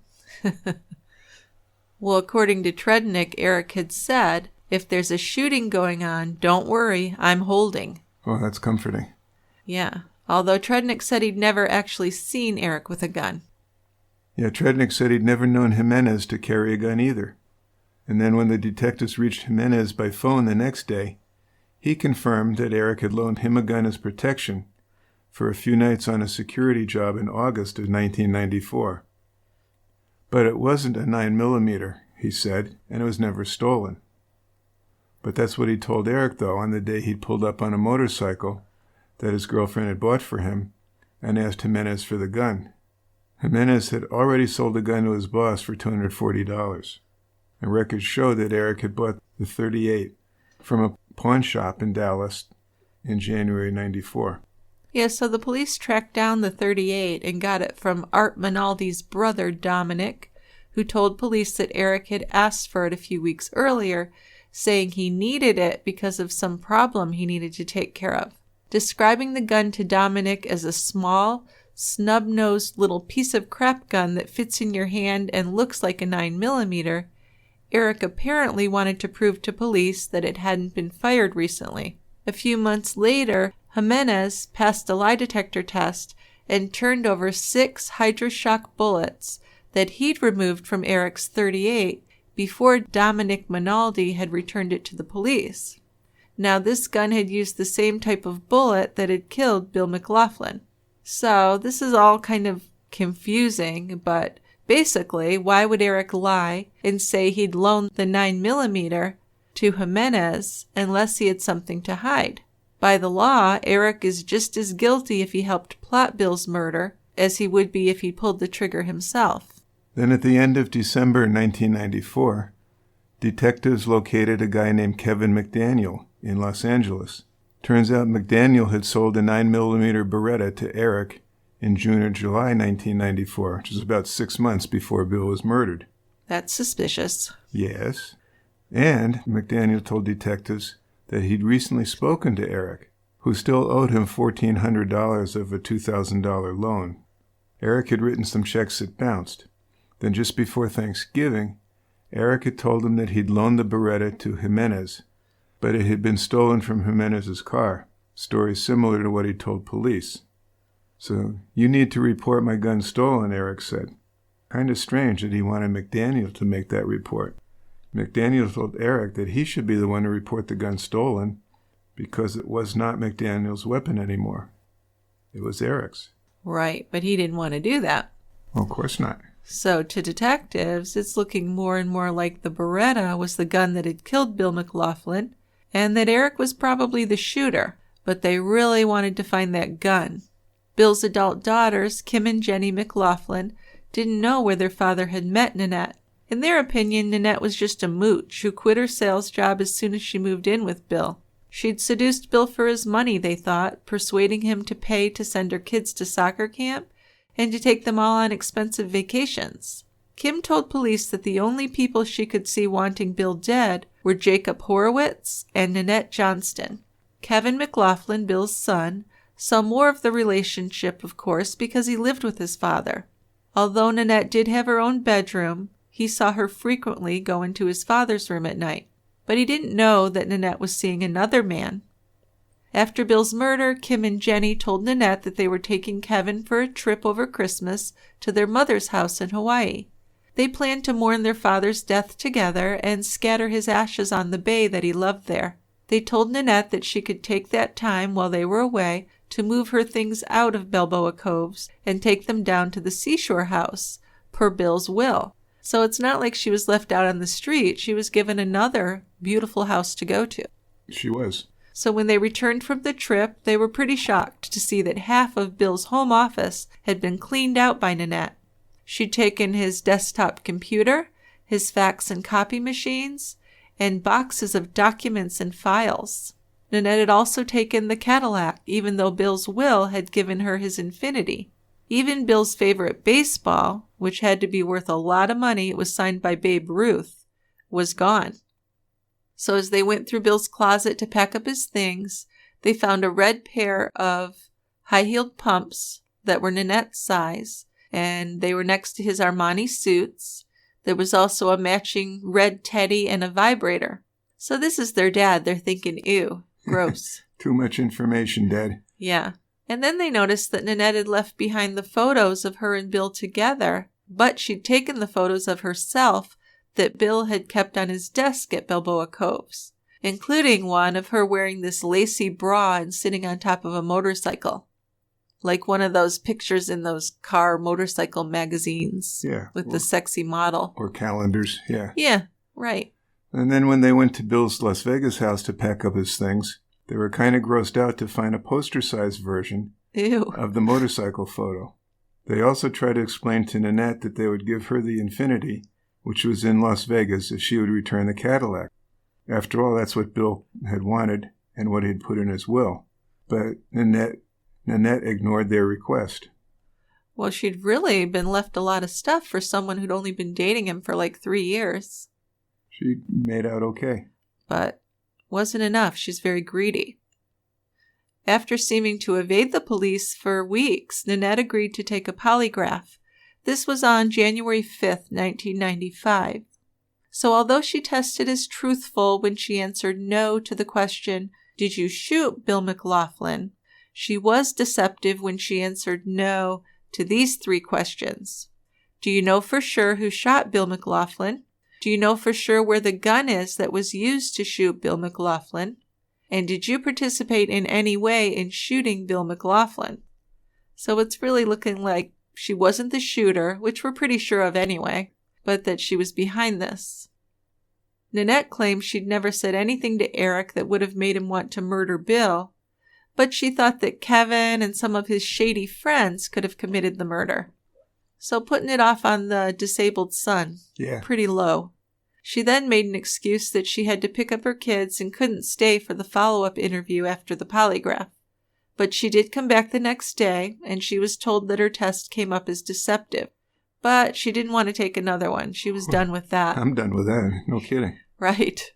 Well, according to Trednick, Eric had said, if there's a shooting going on, don't worry, I'm holding. Oh, that's comforting. Yeah. Although Trednick said he'd never actually seen Eric with a gun. Yeah, Trednick said he'd never known Jimenez to carry a gun either. And then when the detectives reached Jimenez by phone the next day, he confirmed that Eric had loaned him a gun as protection for a few nights on a security job in August of 1994. But it wasn't a 9mm, he said, and it was never stolen. But that's what he told Eric, though, on the day he'd pulled up on a motorcycle that his girlfriend had bought for him and asked Jimenez for the gun. Jimenez had already sold the gun to his boss for $240. And records show that Eric had bought the .38 from a pawn shop in Dallas in January 94. Yeah, so the police tracked down the .38 and got it from Art Minaldi's brother, Dominic, who told police that Eric had asked for it a few weeks earlier, saying he needed it because of some problem he needed to take care of. Describing the gun to Dominic as a small, snub-nosed little piece of crap gun that fits in your hand and looks like a 9mm, Eric apparently wanted to prove to police that it hadn't been fired recently. A few months later, Jimenez passed a lie detector test and turned over 6 hydroshock bullets that he'd removed from Eric's .38 before Dominic Minaldi had returned it to the police. Now, this gun had used the same type of bullet that had killed Bill McLaughlin. So this is all kind of confusing, but basically, why would Eric lie and say he'd loaned the 9mm to Jimenez unless he had something to hide? By the law, Eric is just as guilty if he helped plot Bill's murder as he would be if he pulled the trigger himself. Then at the end of December 1994, detectives located a guy named Kevin McDaniel in Los Angeles. Turns out McDaniel had sold a 9mm Beretta to Eric in June or July 1994, which is about 6 months before Bill was murdered. That's suspicious. Yes. And McDaniel told detectives that he'd recently spoken to Eric, who still owed him $1,400 of a $2,000 loan. Eric had written some checks that bounced. Then just before Thanksgiving, Eric had told him that he'd loaned the Beretta to Jimenez, but it had been stolen from Jimenez's car. Story similar to what he told police. So, you need to report my gun stolen, Eric said. Kind of strange that he wanted McDaniel to make that report. McDaniel told Eric that he should be the one to report the gun stolen because it was not McDaniel's weapon anymore. It was Eric's. Right, but he didn't want to do that. Well, of course not. So to detectives, it's looking more and more like the Beretta was the gun that had killed Bill McLaughlin and that Eric was probably the shooter, but they really wanted to find that gun. Bill's adult daughters, Kim and Jenny McLaughlin, didn't know where their father had met Nanette. In their opinion, Nanette was just a mooch who quit her sales job as soon as she moved in with Bill. She'd seduced Bill for his money, they thought, persuading him to pay to send her kids to soccer camp and to take them all on expensive vacations. Kim told police that the only people she could see wanting Bill dead were Jacob Horowitz and Nanette Johnston. Kevin McLaughlin, Bill's son, saw more of the relationship, of course, because he lived with his father. Although Nanette did have her own bedroom, he saw her frequently go into his father's room at night. But he didn't know that Nanette was seeing another man. After Bill's murder, Kim and Jenny told Nanette that they were taking Kevin for a trip over Christmas to their mother's house in Hawaii. They planned to mourn their father's death together and scatter his ashes on the bay that he loved there. They told Nanette that she could take that time while they were away to move her things out of Balboa Coves and take them down to the seashore house, per Bill's will. So it's not like she was left out on the street. She was given another beautiful house to go to. She was. So when they returned from the trip, they were pretty shocked to see that half of Bill's home office had been cleaned out by Nanette. She'd taken his desktop computer, his fax and copy machines, and boxes of documents and files. Nanette had also taken the Cadillac, even though Bill's will had given her his Infiniti. Even Bill's favorite baseball, which had to be worth a lot of money, it was signed by Babe Ruth, was gone. So as they went through Bill's closet to pack up his things, they found a red pair of high-heeled pumps that were Nanette's size, and they were next to his Armani suits. There was also a matching red teddy and a vibrator. So this is their dad. They're thinking, ew, gross. Too much information, Dad. Yeah. And then they noticed that Nanette had left behind the photos of her and Bill together, but she'd taken the photos of herself that Bill had kept on his desk at Balboa Coves, including one of her wearing this lacy bra and sitting on top of a motorcycle, like one of those pictures in those car motorcycle magazines with the sexy model. Or calendars, yeah. Yeah, right. And then when they went to Bill's Las Vegas house to pack up his things, they were kind of grossed out to find a poster-sized version of the motorcycle photo. They also tried to explain to Nanette that they would give her the Infiniti, which was in Las Vegas, if she would return the Cadillac. After all, that's what Bill had wanted and what he'd put in his will. But Nanette ignored their request. Well, she'd really been left a lot of stuff for someone who'd only been dating him for like 3 years. She made out okay. But wasn't enough. She's very greedy. After seeming to evade the police for weeks, Nanette agreed to take a polygraph. This was on January 5th, 1995. So although she tested as truthful when she answered no to the question, "Did you shoot Bill McLaughlin?" she was deceptive when she answered no to these 3 questions. Do you know for sure who shot Bill McLaughlin? Do you know for sure where the gun is that was used to shoot Bill McLaughlin? And did you participate in any way in shooting Bill McLaughlin? So it's really looking like she wasn't the shooter, which we're pretty sure of anyway, but that she was behind this. Nanette claims she'd never said anything to Eric that would have made him want to murder Bill, but she thought that Kevin and some of his shady friends could have committed the murder. So putting it off on the disabled son, pretty low. She then made an excuse that she had to pick up her kids and couldn't stay for the follow-up interview after the polygraph. But she did come back the next day, and she was told that her test came up as deceptive. But she didn't want to take another one. She was done with that. I'm done with that. No kidding. Right.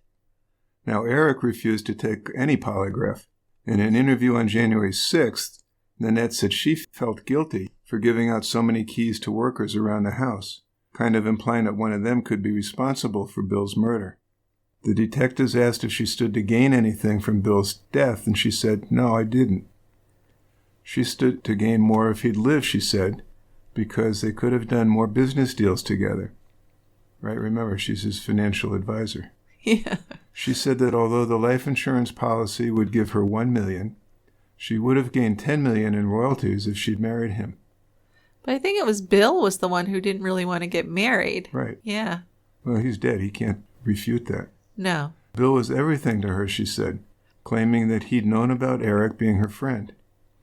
Now, Eric refused to take any polygraph. In an interview on January 6th, Nanette said she felt guilty for giving out so many keys to workers around the house, kind of implying that one of them could be responsible for Bill's murder. The detectives asked if she stood to gain anything from Bill's death, and she said, "No, I didn't." She stood to gain more if he'd lived, she said, because they could have done more business deals together. Right? Remember, she's his financial advisor. Yeah. She said that although the life insurance policy would give her $1 million, she would have gained $10 million in royalties if she'd married him. But I think it was Bill was the one who didn't really want to get married. Right. Yeah. Well, he's dead. He can't refute that. No. Bill was everything to her, she said, claiming that he'd known about Eric being her friend.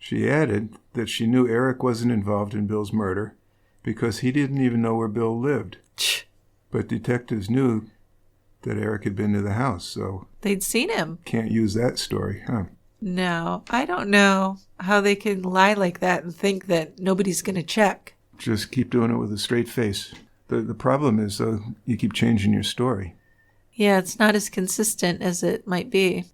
She added that she knew Eric wasn't involved in Bill's murder because he didn't even know where Bill lived. But detectives knew that Eric had been to the house, so... They'd seen him. Can't use that story, huh? No, I don't know how they can lie like that and think that nobody's going to check. Just keep doing it with a straight face. The problem is, though, you keep changing your story. Yeah, it's not as consistent as it might be.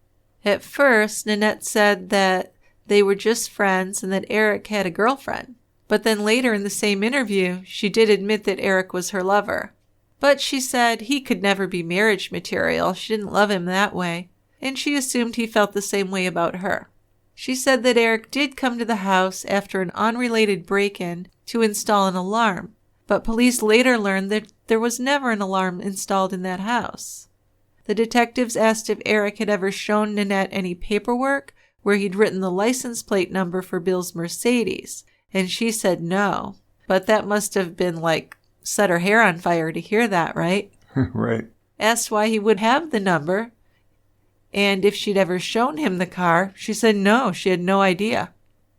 At first, Nanette said that they were just friends and that Eric had a girlfriend. But then later in the same interview, she did admit that Eric was her lover. But she said he could never be marriage material. She didn't love him that way, and she assumed he felt the same way about her. She said that Eric did come to the house after an unrelated break-in to install an alarm, but police later learned that there was never an alarm installed in that house. The detectives asked if Eric had ever shown Nanette any paperwork where he'd written the license plate number for Bill's Mercedes, and she said no. But that must have been set her hair on fire to hear that, right? Right. Asked why he would have the number, and if she'd ever shown him the car, she said no, she had no idea.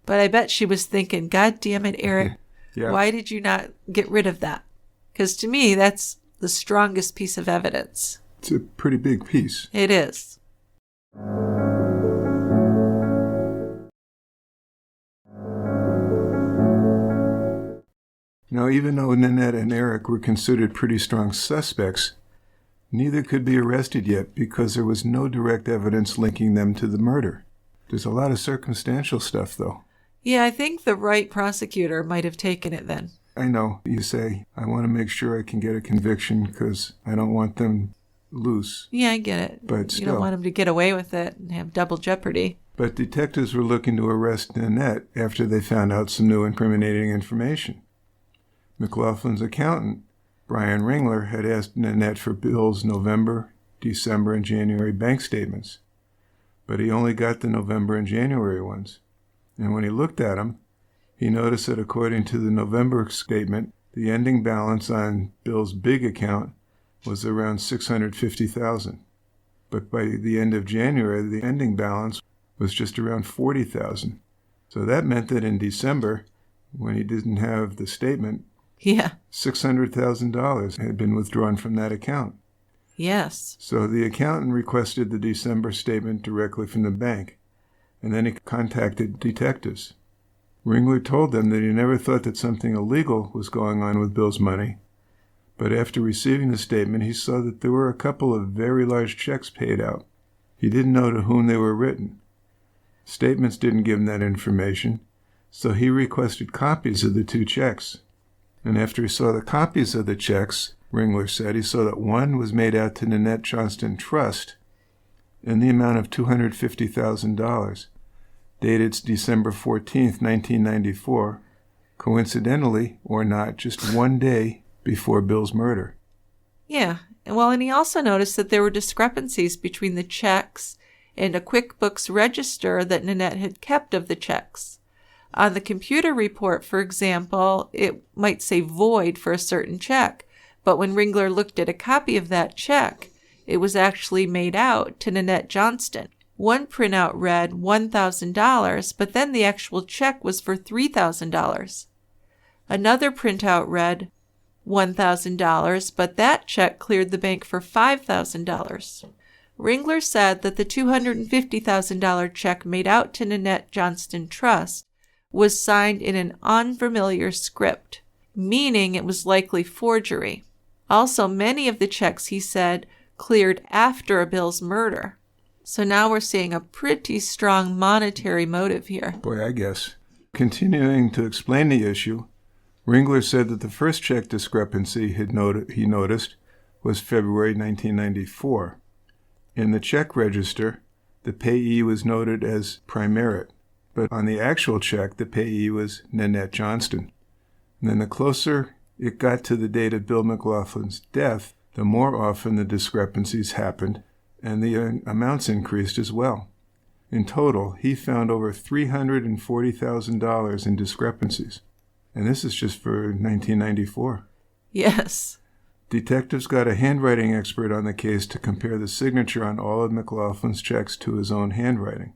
But I bet she was thinking, God damn it, Eric, Yeah. Why did you not get rid of that? Because to me, that's the strongest piece of evidence. It's a pretty big piece. It is. Now, even though Nanette and Eric were considered pretty strong suspects, neither could be arrested yet because there was no direct evidence linking them to the murder. There's a lot of circumstantial stuff, though. Yeah, I think the right prosecutor might have taken it then. I know. You say, I want to make sure I can get a conviction because I don't want them loose. Yeah, I get it. But still. You don't want them to get away with it and have double jeopardy. But detectives were looking to arrest Nanette after they found out some new incriminating information. McLaughlin's accountant, Brian Ringler, had asked Nanette for Bill's November, December, and January bank statements, but he only got the November and January ones. And when he looked at them, he noticed that according to the November statement, the ending balance on Bill's big account was around $650,000. But by the end of January, the ending balance was just around $40,000. So that meant that in December, when he didn't have the statement, $600,000 had been withdrawn from that account. Yes. So the accountant requested the December statement directly from the bank, and then he contacted detectives. Ringler told them that he never thought that something illegal was going on with Bill's money, but after receiving the statement, he saw that there were a couple of very large checks paid out. He didn't know to whom they were written. Statements didn't give him that information, so he requested copies of the two checks. And after he saw the copies of the checks, Ringler said he saw that one was made out to Nanette Johnston Trust in the amount of $250,000, dated December 14th, 1994, coincidentally or not, just one day before Bill's murder. Yeah, And he also noticed that there were discrepancies between the checks and a QuickBooks register that Nanette had kept of the checks. On the computer report, for example, it might say void for a certain check, but when Ringler looked at a copy of that check, it was actually made out to Nanette Johnston. One printout read $1,000, but then the actual check was for $3,000. Another printout read $1,000, but that check cleared the bank for $5,000. Ringler said that the $250,000 check made out to Nanette Johnston Trust was signed in an unfamiliar script, meaning it was likely forgery. Also, many of the checks, he said, cleared after Bill's murder. So now we're seeing a pretty strong monetary motive here. Boy, I guess. Continuing to explain the issue, Ringler said that the first check discrepancy he noticed was February 1994. In the check register, the payee was noted as Primerit, but on the actual check, the payee was Nanette Johnston. And then the closer it got to the date of Bill McLaughlin's death, the more often the discrepancies happened, and the amounts increased as well. In total, he found over $340,000 in discrepancies. And this is just for 1994. Yes. Detectives got a handwriting expert on the case to compare the signature on all of McLaughlin's checks to his own handwriting.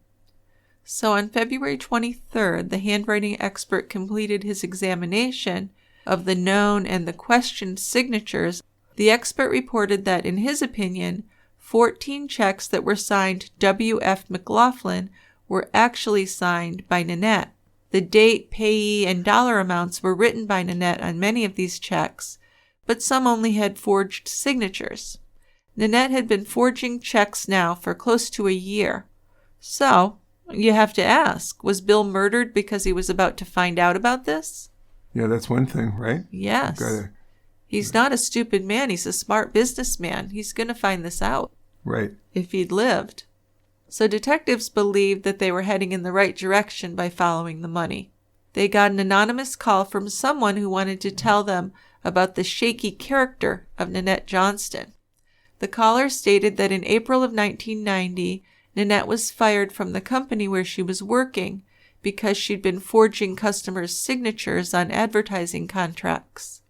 So on February 23rd, the handwriting expert completed his examination of the known and the questioned signatures. The expert reported that, in his opinion, 14 checks that were signed W.F. McLaughlin were actually signed by Nanette. The date, payee, and dollar amounts were written by Nanette on many of these checks, but some only had forged signatures. Nanette had been forging checks now for close to a year. So, you have to ask, was Bill murdered because he was about to find out about this? Yeah, that's one thing, right? Yes. He's not a stupid man. He's a smart businessman. He's going to find this out. Right. If he'd lived. So detectives believed that they were heading in the right direction by following the money. They got an anonymous call from someone who wanted to tell them about the shaky character of Nanette Johnston. The caller stated that in April of 1990, Nanette was fired from the company where she was working because she'd been forging customers' signatures on advertising contracts.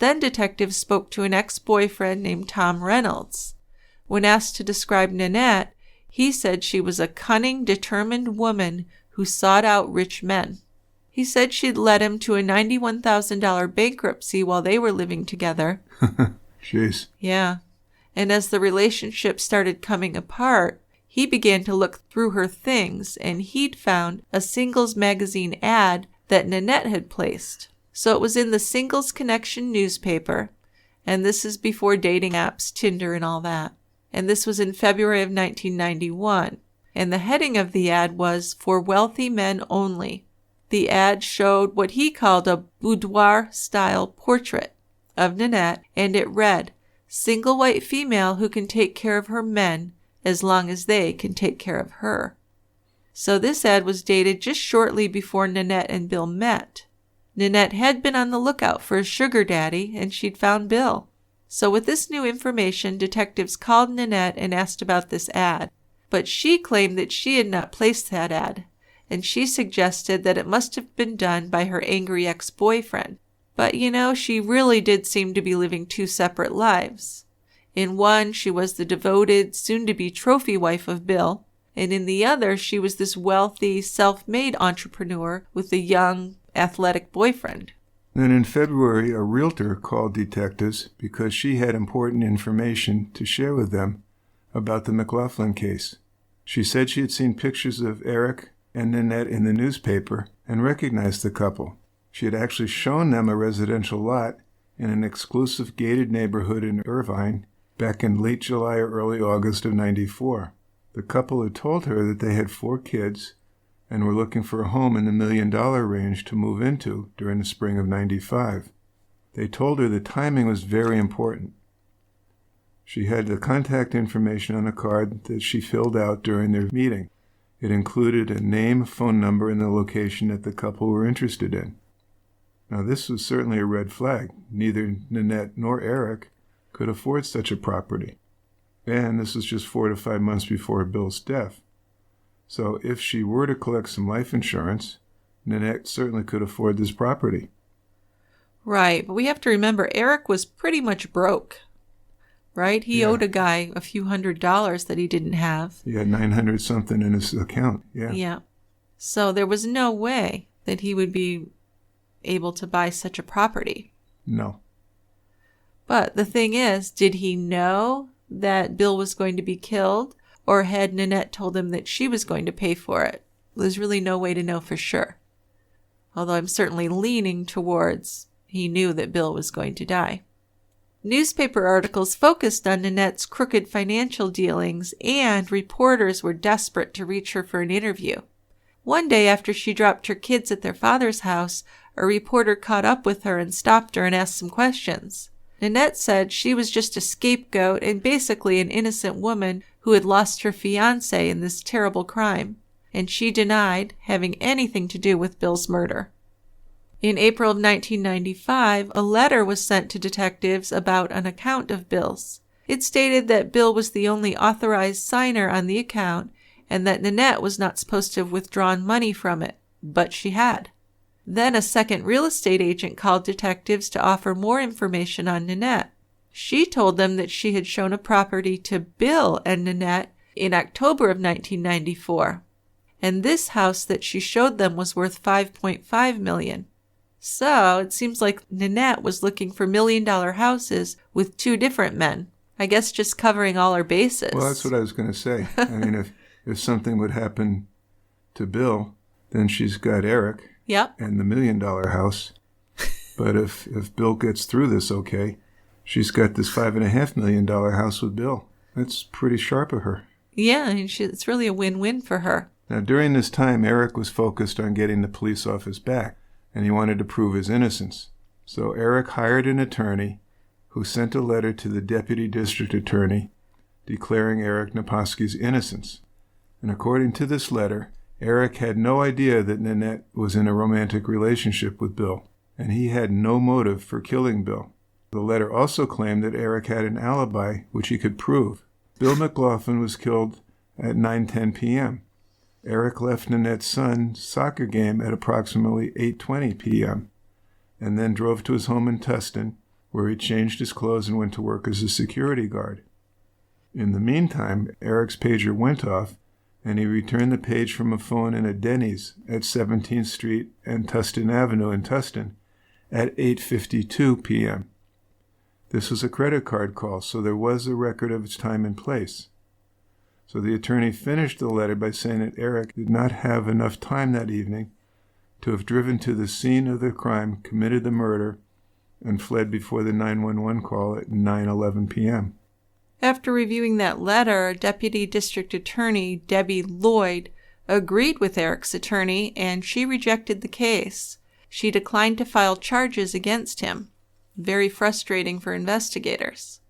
Then detectives spoke to an ex-boyfriend named Tom Reynolds. When asked to describe Nanette, he said she was a cunning, determined woman who sought out rich men. He said she'd led him to a $91,000 bankruptcy while they were living together. Jeez. Yeah. And as the relationship started coming apart, he began to look through her things, and he'd found a Singles magazine ad that Nanette had placed. So it was in the Singles Connection newspaper, and this is before dating apps, Tinder, and all that. And this was in February of 1991. And the heading of the ad was, "For Wealthy Men Only." The ad showed what he called a boudoir-style portrait of Nanette, and it read, "Single white female who can take care of her men as long as they can take care of her." So this ad was dated just shortly before Nanette and Bill met. Nanette had been on the lookout for a sugar daddy, and she'd found Bill. So with this new information, detectives called Nanette and asked about this ad. But she claimed that she had not placed that ad, and she suggested that it must have been done by her angry ex-boyfriend. But she really did seem to be living two separate lives. In one, she was the devoted, soon-to-be trophy wife of Bill, and in the other, she was this wealthy, self-made entrepreneur with a young, athletic boyfriend. Then in February, a realtor called detectives because she had important information to share with them about the McLaughlin case. She said she had seen pictures of Eric and Nanette in the newspaper and recognized the couple. She had actually shown them a residential lot in an exclusive gated neighborhood in Irvine back in late July or early August of '94. The couple had told her that they had 4 kids and were looking for a home in the $1 million range to move into during the spring of '95. They told her the timing was very important. She had the contact information on a card that she filled out during their meeting. It included a name, phone number, and the location that the couple were interested in. Now, this was certainly a red flag. Neither Nanette nor Eric could afford such a property. And this was just 4 to 5 months before Bill's death. So if she were to collect some life insurance, Nanette certainly could afford this property. Right, but we have to remember Eric was pretty much broke, right? He owed a guy a few $100s that he didn't have. He had 900 something in his account, Yeah. So there was no way that he would be able to buy such a property. No. But the thing is, did he know that Bill was going to be killed, or had Nanette told him that she was going to pay for it? There's really no way to know for sure. Although I'm certainly leaning towards he knew that Bill was going to die. Newspaper articles focused on Nanette's crooked financial dealings, and reporters were desperate to reach her for an interview. One day after she dropped her kids at their father's house, a reporter caught up with her and stopped her and asked some questions. Nanette said she was just a scapegoat and basically an innocent woman who had lost her fiancé in this terrible crime, and she denied having anything to do with Bill's murder. In April of 1995, a letter was sent to detectives about an account of Bill's. It stated that Bill was the only authorized signer on the account and that Nanette was not supposed to have withdrawn money from it, but she had. Then a second real estate agent called detectives to offer more information on Nanette. She told them that she had shown a property to Bill and Nanette in October of 1994, and this house that she showed them was worth $5.5 million. So it seems like Nanette was looking for $1 million houses with two different men. I guess just covering all her bases. Well, that's what I was going to say. I mean, if something would happen to Bill, then she's got Eric and the $1 million house. But if Bill gets through this okay, she's got this $5.5 million house with Bill. That's pretty sharp of her. Yeah, and it's really a win-win for her. Now, during this time, Eric was focused on getting the police off his back, and he wanted to prove his innocence. So Eric hired an attorney who sent a letter to the deputy district attorney declaring Eric Naposki's innocence. And according to this letter, Eric had no idea that Nanette was in a romantic relationship with Bill, and he had no motive for killing Bill. The letter also claimed that Eric had an alibi which he could prove. Bill McLaughlin was killed at 9:10 p.m. Eric left Nanette's son's soccer game at approximately 8:20 p.m. and then drove to his home in Tustin, where he changed his clothes and went to work as a security guard. In the meantime, Eric's pager went off, and he returned the page from a phone in a Denny's at 17th Street and Tustin Avenue in Tustin at 8:52 p.m. This was a credit card call, so there was a record of its time and place. So the attorney finished the letter by saying that Eric did not have enough time that evening to have driven to the scene of the crime, committed the murder, and fled before the 911 call at 9:11 p.m. After reviewing that letter, Deputy District Attorney Debbie Lloyd agreed with Eric's attorney, and she rejected the case. She declined to file charges against him. Very frustrating for investigators.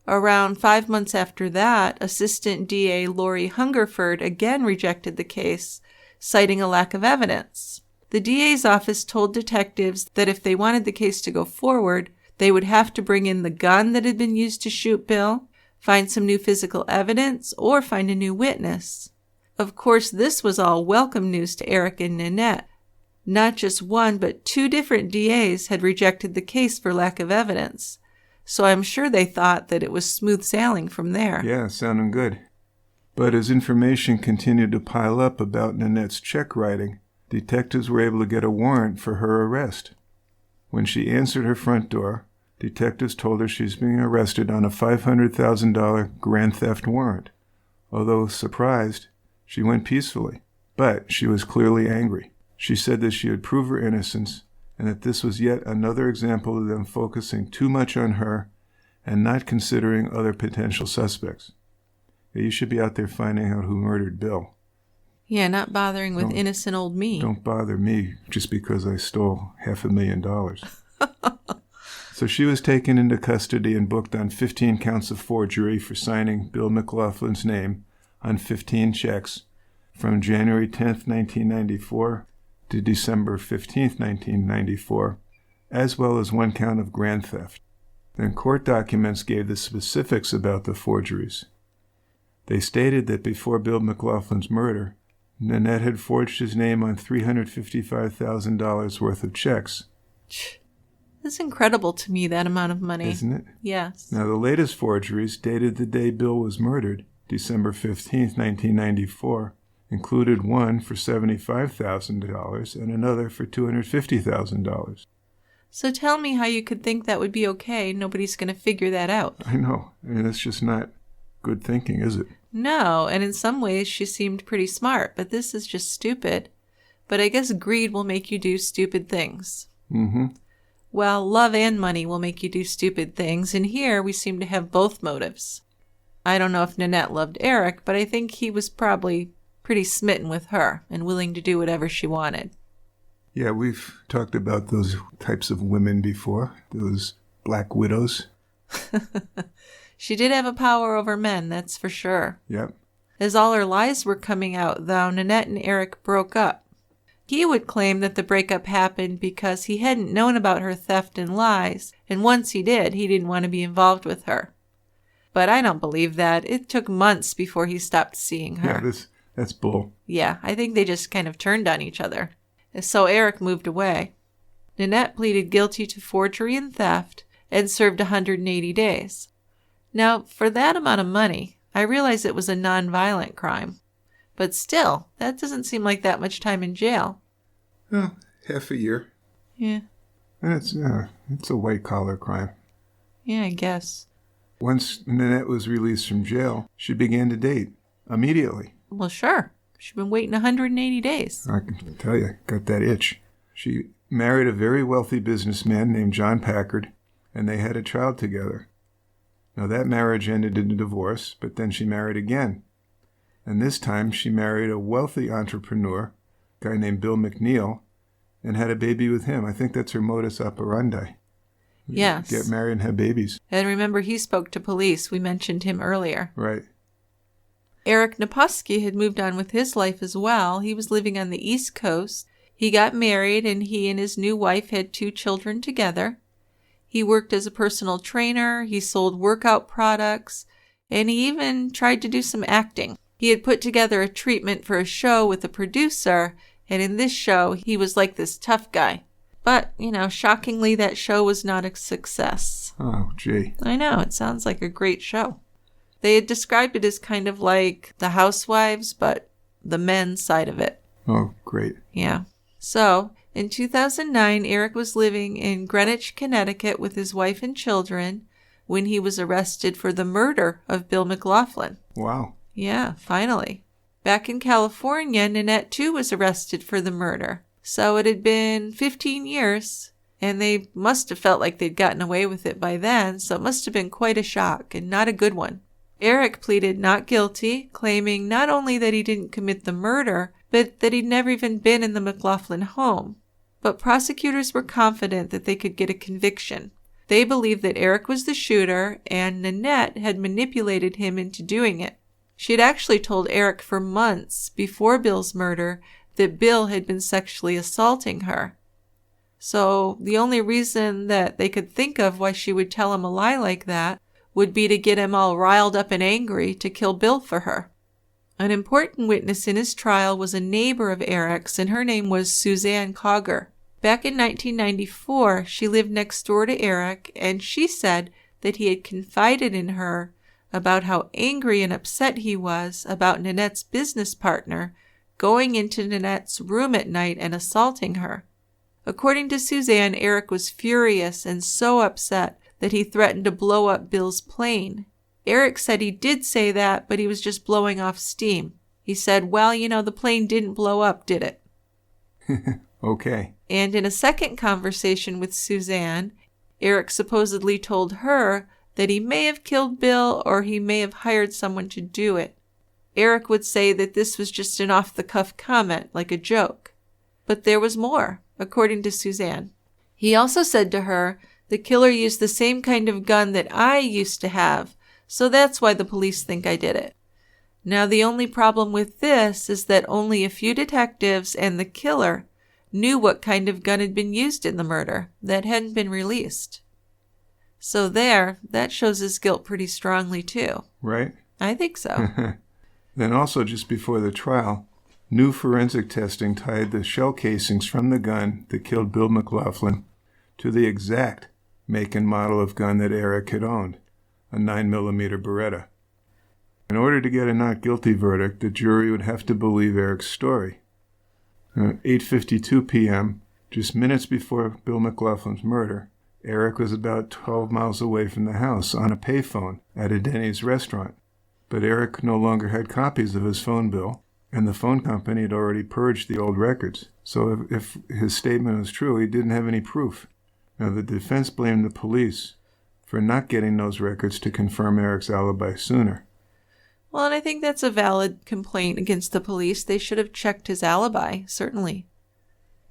Around 5 months after that, Assistant DA Lori Hungerford again rejected the case, citing a lack of evidence. The DA's office told detectives that if they wanted the case to go forward, they would have to bring in the gun that had been used to shoot Bill, find some new physical evidence, or find a new witness. Of course, this was all welcome news to Eric and Nanette. Not just one, but 2 different DAs had rejected the case for lack of evidence. So I'm sure they thought that it was smooth sailing from there. Yeah, sounding good. But as information continued to pile up about Nanette's check writing, detectives were able to get a warrant for her arrest. When she answered her front door, detectives told her she was being arrested on a $500,000 grand theft warrant. Although surprised, she went peacefully. But she was clearly angry. She said that she would prove her innocence, and that this was yet another example of them focusing too much on her and not considering other potential suspects. Yeah, you should be out there finding out who murdered Bill. Yeah, not bothering with innocent old me. Don't bother me just because I stole $500,000. So she was taken into custody and booked on 15 counts of forgery for signing Bill McLaughlin's name on 15 checks from January 10th, 1994 to December 15th, 1994, as well as 1 count of grand theft. Then court documents gave the specifics about the forgeries. They stated that before Bill McLaughlin's murder, Nanette had forged his name on $355,000 worth of checks. That's incredible to me, that amount of money. Isn't it? Yes. Now, the latest forgeries, dated the day Bill was murdered, December 15th, 1994, included one for $75,000 and another for $250,000. So tell me how you could think that would be okay. Nobody's going to figure that out. I know. I mean, that's just not good thinking, is it? No, and in some ways she seemed pretty smart, but this is just stupid. But I guess greed will make you do stupid things. Mm-hmm. Well, love and money will make you do stupid things, and here we seem to have both motives. I don't know if Nanette loved Eric, but I think he was probably pretty smitten with her and willing to do whatever she wanted. Yeah, we've talked about those types of women before, those black widows. She did have a power over men, that's for sure. Yep. As all her lies were coming out, though, Nanette and Eric broke up. He would claim that the breakup happened because he hadn't known about her theft and lies, and once he did, he didn't want to be involved with her. But I don't believe that. It took months before he stopped seeing her. Yeah, that's bull. Yeah, I think they just kind of turned on each other. So Eric moved away. Nanette pleaded guilty to forgery and theft and served 180 days. Now, for that amount of money, I realize it was a non-violent crime. But still, that doesn't seem like that much time in jail. Well, half a year. Yeah. And it's a white-collar crime. Yeah, I guess. Once Nanette was released from jail, she began to date immediately. Well, sure. She'd been waiting 180 days. I can tell you, got that itch. She married a very wealthy businessman named John Packard, and they had a child together. Now, that marriage ended in a divorce, but then she married again. And this time she married a wealthy entrepreneur, a guy named Bill McNeil, and had a baby with him. I think that's her modus operandi. Yes. Get married and have babies. And remember, he spoke to police. We mentioned him earlier. Right. Eric Naposki had moved on with his life as well. He was living on the East Coast. He got married, and he and his new wife had 2 children together. He worked as a personal trainer, he sold workout products, and he even tried to do some acting. He had put together a treatment for a show with a producer, and in this show, he was like this tough guy. But, shockingly, that show was not a success. Oh, gee. I know, it sounds like a great show. They had described it as kind of like The Housewives, but the men's side of it. Oh, great. Yeah. So, in 2009, Eric was living in Greenwich, Connecticut with his wife and children when he was arrested for the murder of Bill McLaughlin. Wow. Yeah, finally. Back in California, Nanette too was arrested for the murder. So it had been 15 years, and they must have felt like they'd gotten away with it by then, so it must have been quite a shock, and not a good one. Eric pleaded not guilty, claiming not only that he didn't commit the murder, but that he'd never even been in the McLaughlin home. But prosecutors were confident that they could get a conviction. They believed that Eric was the shooter, and Nanette had manipulated him into doing it. She had actually told Eric for months before Bill's murder that Bill had been sexually assaulting her. So the only reason that they could think of why she would tell him a lie like that would be to get him all riled up and angry to kill Bill for her. An important witness in his trial was a neighbor of Eric's, and her name was Suzanne Cogger. Back in 1994, she lived next door to Eric, and she said that he had confided in her about how angry and upset he was about Nanette's business partner going into Nanette's room at night and assaulting her. According to Suzanne, Eric was furious and so upset that he threatened to blow up Bill's plane. Eric said he did say that, but he was just blowing off steam. He said, well, the plane didn't blow up, did it? Okay. And in a second conversation with Suzanne, Eric supposedly told her that he may have killed Bill or he may have hired someone to do it. Eric would say that this was just an off-the-cuff comment, like a joke. But there was more, according to Suzanne. He also said to her, the killer used the same kind of gun that I used to have, so that's why the police think I did it. Now, the only problem with this is that only a few detectives and the killer knew what kind of gun had been used in the murder that hadn't been released. So that shows his guilt pretty strongly too. Right? I think so. Then also, just before the trial, new forensic testing tied the shell casings from the gun that killed Bill McLaughlin to the exact make and model of gun that Eric had owned, a 9mm Beretta. In order to get a not guilty verdict, the jury would have to believe Eric's story. At 8:52 p.m., just minutes before Bill McLaughlin's murder, Eric was about 12 miles away from the house on a payphone at a Denny's restaurant. But Eric no longer had copies of his phone bill, and the phone company had already purged the old records. So if his statement was true, he didn't have any proof. Now, the defense blamed the police for not getting those records to confirm Eric's alibi sooner. Well, and I think that's a valid complaint against the police. They should have checked his alibi, certainly.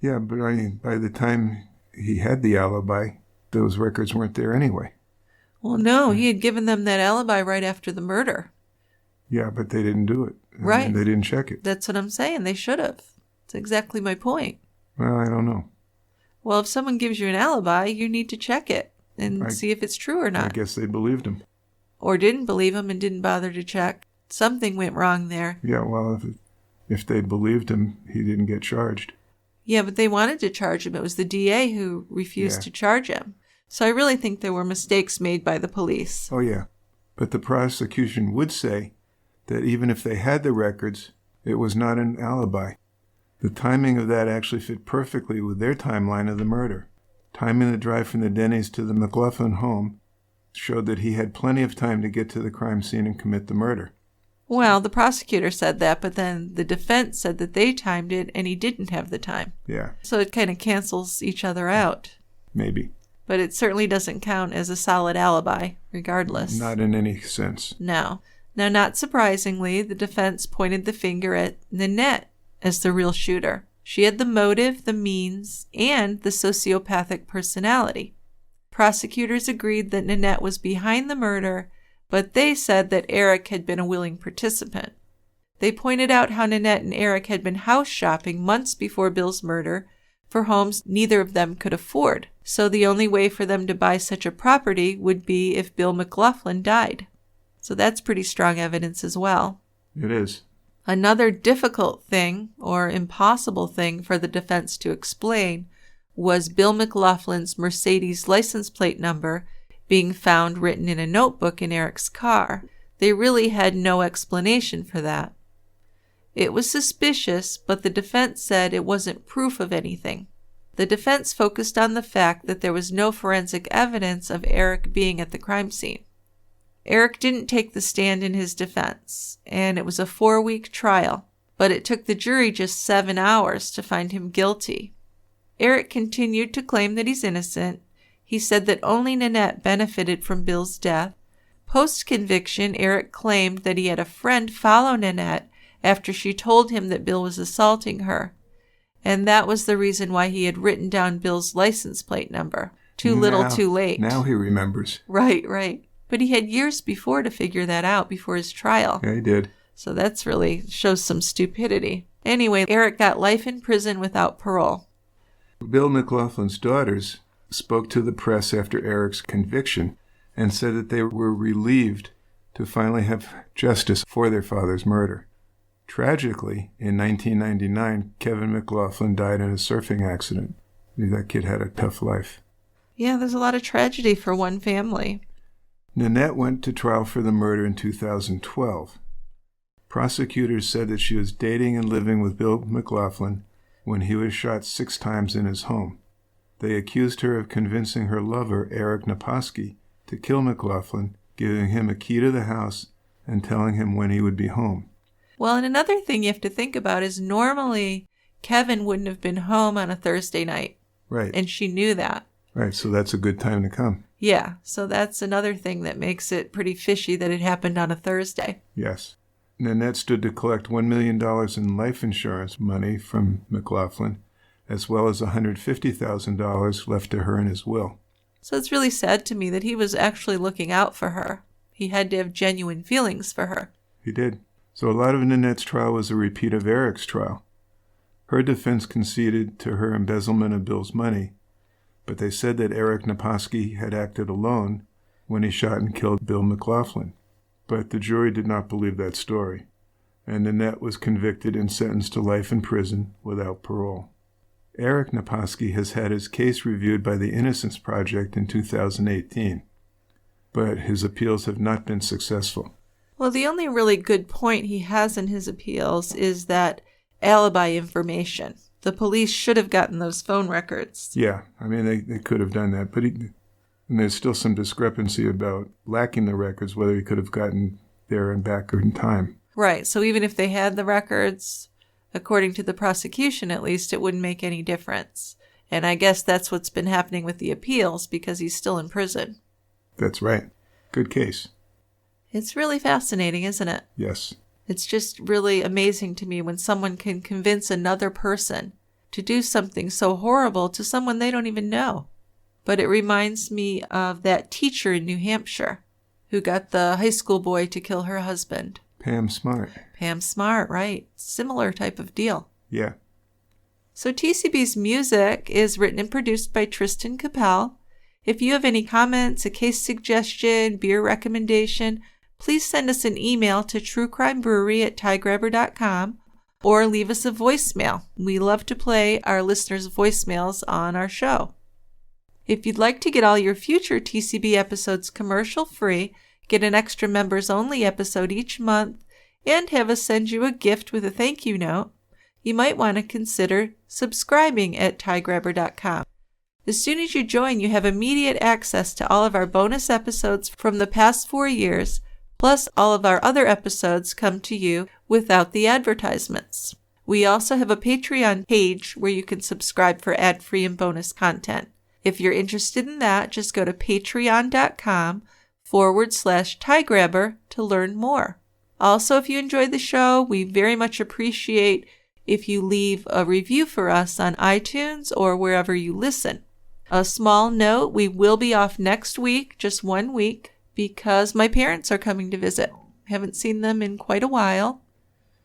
Yeah, but I mean, by the time he had the alibi, those records weren't there anyway. Well, no, he had given them that alibi right after the murder. Yeah, but they didn't do it. Right. And they didn't check it. That's what I'm saying. They should have. That's exactly my point. Well, I don't know. Well, if someone gives you an alibi, you need to check it and see if it's true or not. I guess they believed him. Or didn't believe him and didn't bother to check. Something went wrong there. Yeah, well, if they believed him, he didn't get charged. Yeah, but they wanted to charge him. It was the DA who refused to charge him. So I really think there were mistakes made by the police. Oh, yeah. But the prosecution would say that even if they had the records, it was not an alibi. The timing of that actually fit perfectly with their timeline of the murder. Timing the drive from the Denny's to the McLaughlin home showed that he had plenty of time to get to the crime scene and commit the murder. Well, the prosecutor said that, but then the defense said that they timed it and he didn't have the time. Yeah. So it kind of cancels each other out. Maybe. But it certainly doesn't count as a solid alibi, regardless. Not in any sense. No. Now, not surprisingly, the defense pointed the finger at Nanette as the real shooter. She had the motive, the means, and the sociopathic personality. Prosecutors agreed that Nanette was behind the murder, but they said that Eric had been a willing participant. They pointed out how Nanette and Eric had been house shopping months before Bill's murder for homes neither of them could afford, so the only way for them to buy such a property would be if Bill McLaughlin died. So that's pretty strong evidence as well. It is. Another difficult thing, or impossible thing for the defense to explain, was Bill McLaughlin's Mercedes license plate number being found written in a notebook in Eric's car. They really had no explanation for that. It was suspicious, but the defense said it wasn't proof of anything. The defense focused on the fact that there was no forensic evidence of Eric being at the crime scene. Eric didn't take the stand in his defense, and it was a 4-week trial, but it took the jury just 7 hours to find him guilty. Eric continued to claim that he's innocent. He said that only Nanette benefited from Bill's death. Post-conviction, Eric claimed that he had a friend follow Nanette after she told him that Bill was assaulting her, and that was the reason why he had written down Bill's license plate number. Too little, too late. Now he remembers. Right. But he had years before to figure that out before his trial. Yeah, he did. So that's really shows some stupidity. Anyway, Eric got life in prison without parole. Bill McLaughlin's daughters spoke to the press after Eric's conviction and said that they were relieved to finally have justice for their father's murder. Tragically, in 1999, Kevin McLaughlin died in a surfing accident. That kid had a tough life. Yeah, there's a lot of tragedy for one family. Nanette went to trial for the murder in 2012. Prosecutors said that she was dating and living with Bill McLaughlin when he was shot 6 times in his home. They accused her of convincing her lover, Eric Naposki, to kill McLaughlin, giving him a key to the house and telling him when he would be home. Well, and another thing you have to think about is normally Kevin wouldn't have been home on a Thursday night. Right. And she knew that. Right, so that's a good time to come. Yeah, so that's another thing that makes it pretty fishy that it happened on a Thursday. Yes. Nanette stood to collect $1 million in life insurance money from McLaughlin, as well as $150,000 left to her in his will. So it's really sad to me that he was actually looking out for her. He had to have genuine feelings for her. He did. So a lot of Nanette's trial was a repeat of Eric's trial. Her defense conceded to her embezzlement of Bill's money, but they said that Eric Naposki had acted alone when he shot and killed Bill McLaughlin. But the jury did not believe that story, and Nanette was convicted and sentenced to life in prison without parole. Eric Naposki has had his case reviewed by the Innocence Project in 2018, but his appeals have not been successful. Well, the only really good point he has in his appeals is that alibi information. The police should have gotten those phone records. Yeah, I mean, they could have done that, but and there's still some discrepancy about lacking the records, whether he could have gotten there and back in time. Right, so even if they had the records, according to the prosecution at least, it wouldn't make any difference. And I guess that's what's been happening with the appeals, because he's still in prison. That's right. Good case. It's really fascinating, isn't it? Yes. It's just really amazing to me when someone can convince another person to do something so horrible to someone they don't even know. But it reminds me of that teacher in New Hampshire who got the high school boy to kill her husband. Pam Smart. Pam Smart, right. Similar type of deal. Yeah. So TCB's music is written and produced by Tristan Capel. If you have any comments, a case suggestion, beer recommendation, please send us an email to truecrimebrewery@tiegrabber.com or leave us a voicemail. We love to play our listeners' voicemails on our show. If you'd like to get all your future TCB episodes commercial-free, get an extra members-only episode each month, and have us send you a gift with a thank you note, you might want to consider subscribing at tiegrabber.com. As soon as you join, you have immediate access to all of our bonus episodes from the past 4 years, plus all of our other episodes come to you without the advertisements. We also have a Patreon page where you can subscribe for ad-free and bonus content. If you're interested in that, just go to patreon.com/tiegrabber to learn more. Also, if you enjoyed the show, we very much appreciate if you leave a review for us on iTunes or wherever you listen. A small note, we will be off next week, just 1 week, because my parents are coming to visit. Haven't seen them in quite a while.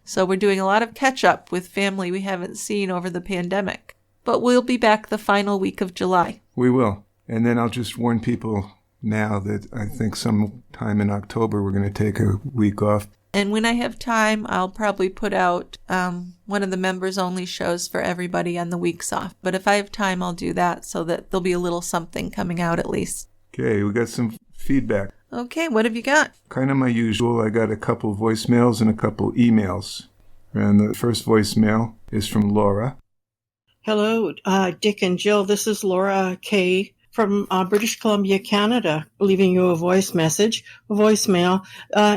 So we're doing a lot of catch-up with family we haven't seen over the pandemic. But we'll be back the final week of July. We will. And then I'll just warn people now that I think sometime in October we're going to take a week off. And when I have time, I'll probably put out one of the members-only shows for everybody on the weeks off. But if I have time, I'll do that so that there'll be a little something coming out at least. Okay, we got some feedback. Okay, what have you got? Kind of my usual. I got a couple voicemails and a couple emails. And the first voicemail is from Laura. Hello, Dick and Jill. This is Laura Kay from British Columbia, Canada, leaving you a voicemail,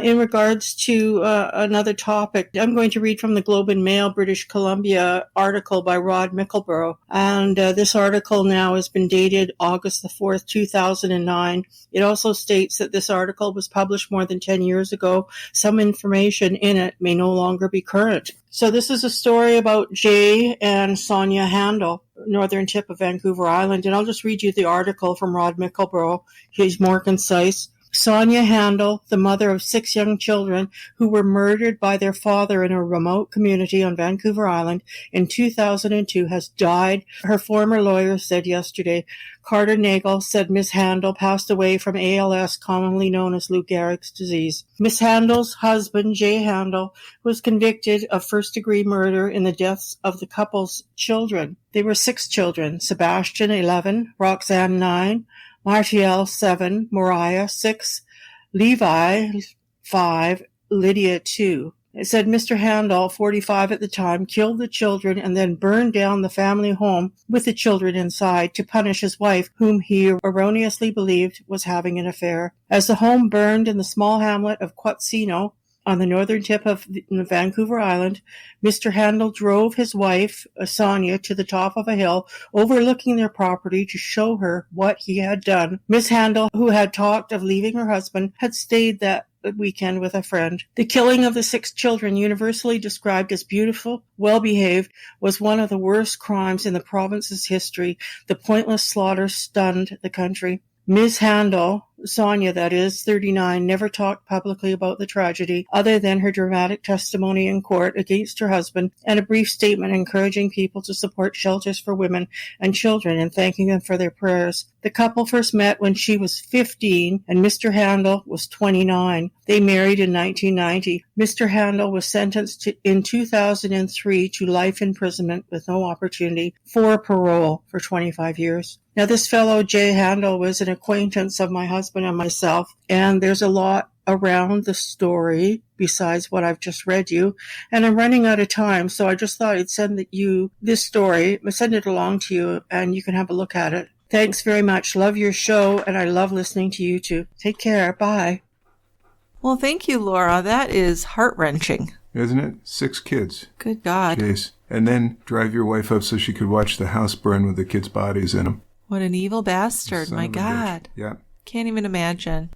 in regards to another topic. I'm going to read from the Globe and Mail, British Columbia article by Rod Mickleborough. And this article now has been dated August the 4th, 2009. It also states that this article was published more than 10 years ago. Some information in it may no longer be current. So this is a story about Jay and Sonia Handel, northern tip of Vancouver Island. And I'll just read you the article from Rod Mickleborough. He's more concise. Sonia Handel, the mother of 6 young children who were murdered by their father in a remote community on Vancouver Island in 2002, has died, her former lawyer said yesterday. Carter Nagel said Miss Handel passed away from ALS, commonly known as Lou Gehrig's disease. Miss Handel's husband, Jay Handel, was convicted of first-degree murder in the deaths of the couple's children. They were 6 children: Sebastian, 11, Roxanne, 9, Martial, 7, Mariah, 6, Levi, 5, Lydia, 2. It said Mr. Handel, 45 at the time, killed the children and then burned down the family home with the children inside to punish his wife, whom he erroneously believed was having an affair. As the home burned in the small hamlet of Quatsino, on the northern tip of Vancouver Island, Mr. Handel drove his wife, Sonia, to the top of a hill overlooking their property to show her what he had done. Miss Handel, who had talked of leaving her husband, had stayed that weekend with a friend. The killing of the 6 children, universally described as beautiful, well-behaved, was one of the worst crimes in the province's history. The pointless slaughter stunned the country. Ms. Handel Sonia, that is, 39, never talked publicly about the tragedy other than her dramatic testimony in court against her husband and a brief statement encouraging people to support shelters for women and children and thanking them for their prayers. The couple first met when she was 15 and Mr. Handel was 29. They married in 1990. Mr. Handel was sentenced in 2003 to life imprisonment with no opportunity for parole for 25 years. Now, this fellow, Jay Handel, was an acquaintance of my husband and myself, and there's a lot around the story besides what I've just read you, and I'm running out of time, so I just thought I'd send you this story, send it along to you, and you can have a look at it. Thanks very much. Love your show, and I love listening to you too. Take care. Bye. Well, thank you, Laura. That is heart-wrenching. Isn't it? 6 kids. Good God. Jeez. And then drive your wife up so she could watch the house burn with the kids' bodies in them. What an evil bastard. My God. Yeah. Can't even imagine.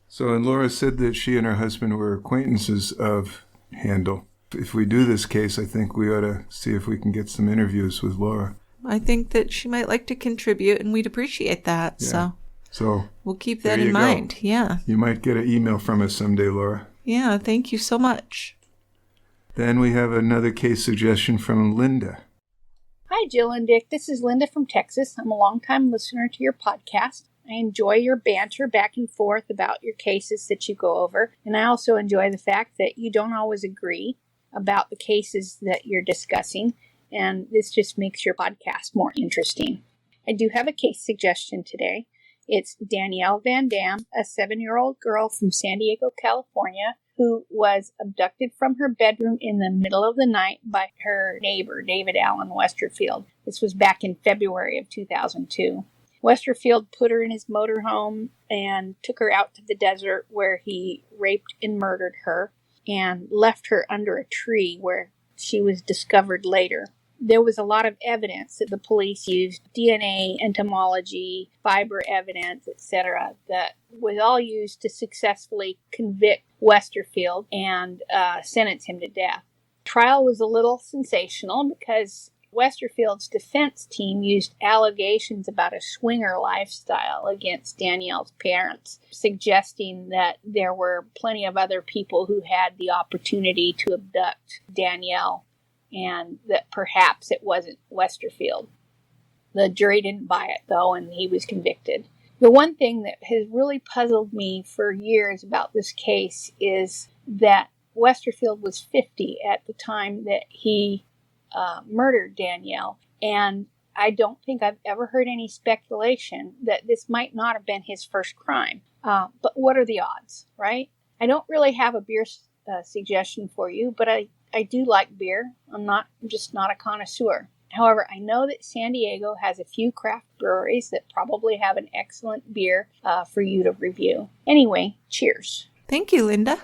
So, and Laura said that she and her husband were acquaintances of Handel. If we do this case, I think we ought to see if we can get some interviews with Laura. I think that she might like to contribute, and we'd appreciate that. Yeah. So we'll keep that in mind. Go. Yeah. You might get an email from us someday, Laura. Yeah, thank you so much. Then we have another case suggestion from Linda. Hi, Jill and Dick. This is Linda from Texas. I'm a longtime listener to your podcast. I enjoy your banter back and forth about your cases that you go over, and I also enjoy the fact that you don't always agree about the cases that you're discussing, and this just makes your podcast more interesting. I do have a case suggestion today. It's Danielle Van Dam, a 7-year-old girl from San Diego, California, who was abducted from her bedroom in the middle of the night by her neighbor, David Allen Westerfield. This was back in February of 2002. Westerfield put her in his motorhome and took her out to the desert where he raped and murdered her and left her under a tree where she was discovered later. There was a lot of evidence that the police used, DNA, entomology, fiber evidence, etc., that was all used to successfully convict Westerfield and sentence him to death. Trial was a little sensational because Westerfield's defense team used allegations about a swinger lifestyle against Danielle's parents, suggesting that there were plenty of other people who had the opportunity to abduct Danielle, and that perhaps it wasn't Westerfield. The jury didn't buy it, though, and he was convicted. The one thing that has really puzzled me for years about this case is that Westerfield was 50 at the time that he murdered Danielle, and I don't think I've ever heard any speculation that this might not have been his first crime. But what are the odds, right? I don't really have a beer suggestion for you, but I do like beer. I'm just not a connoisseur. However, I know that San Diego has a few craft breweries that probably have an excellent beer for you to review. Anyway, cheers. Thank you, Linda.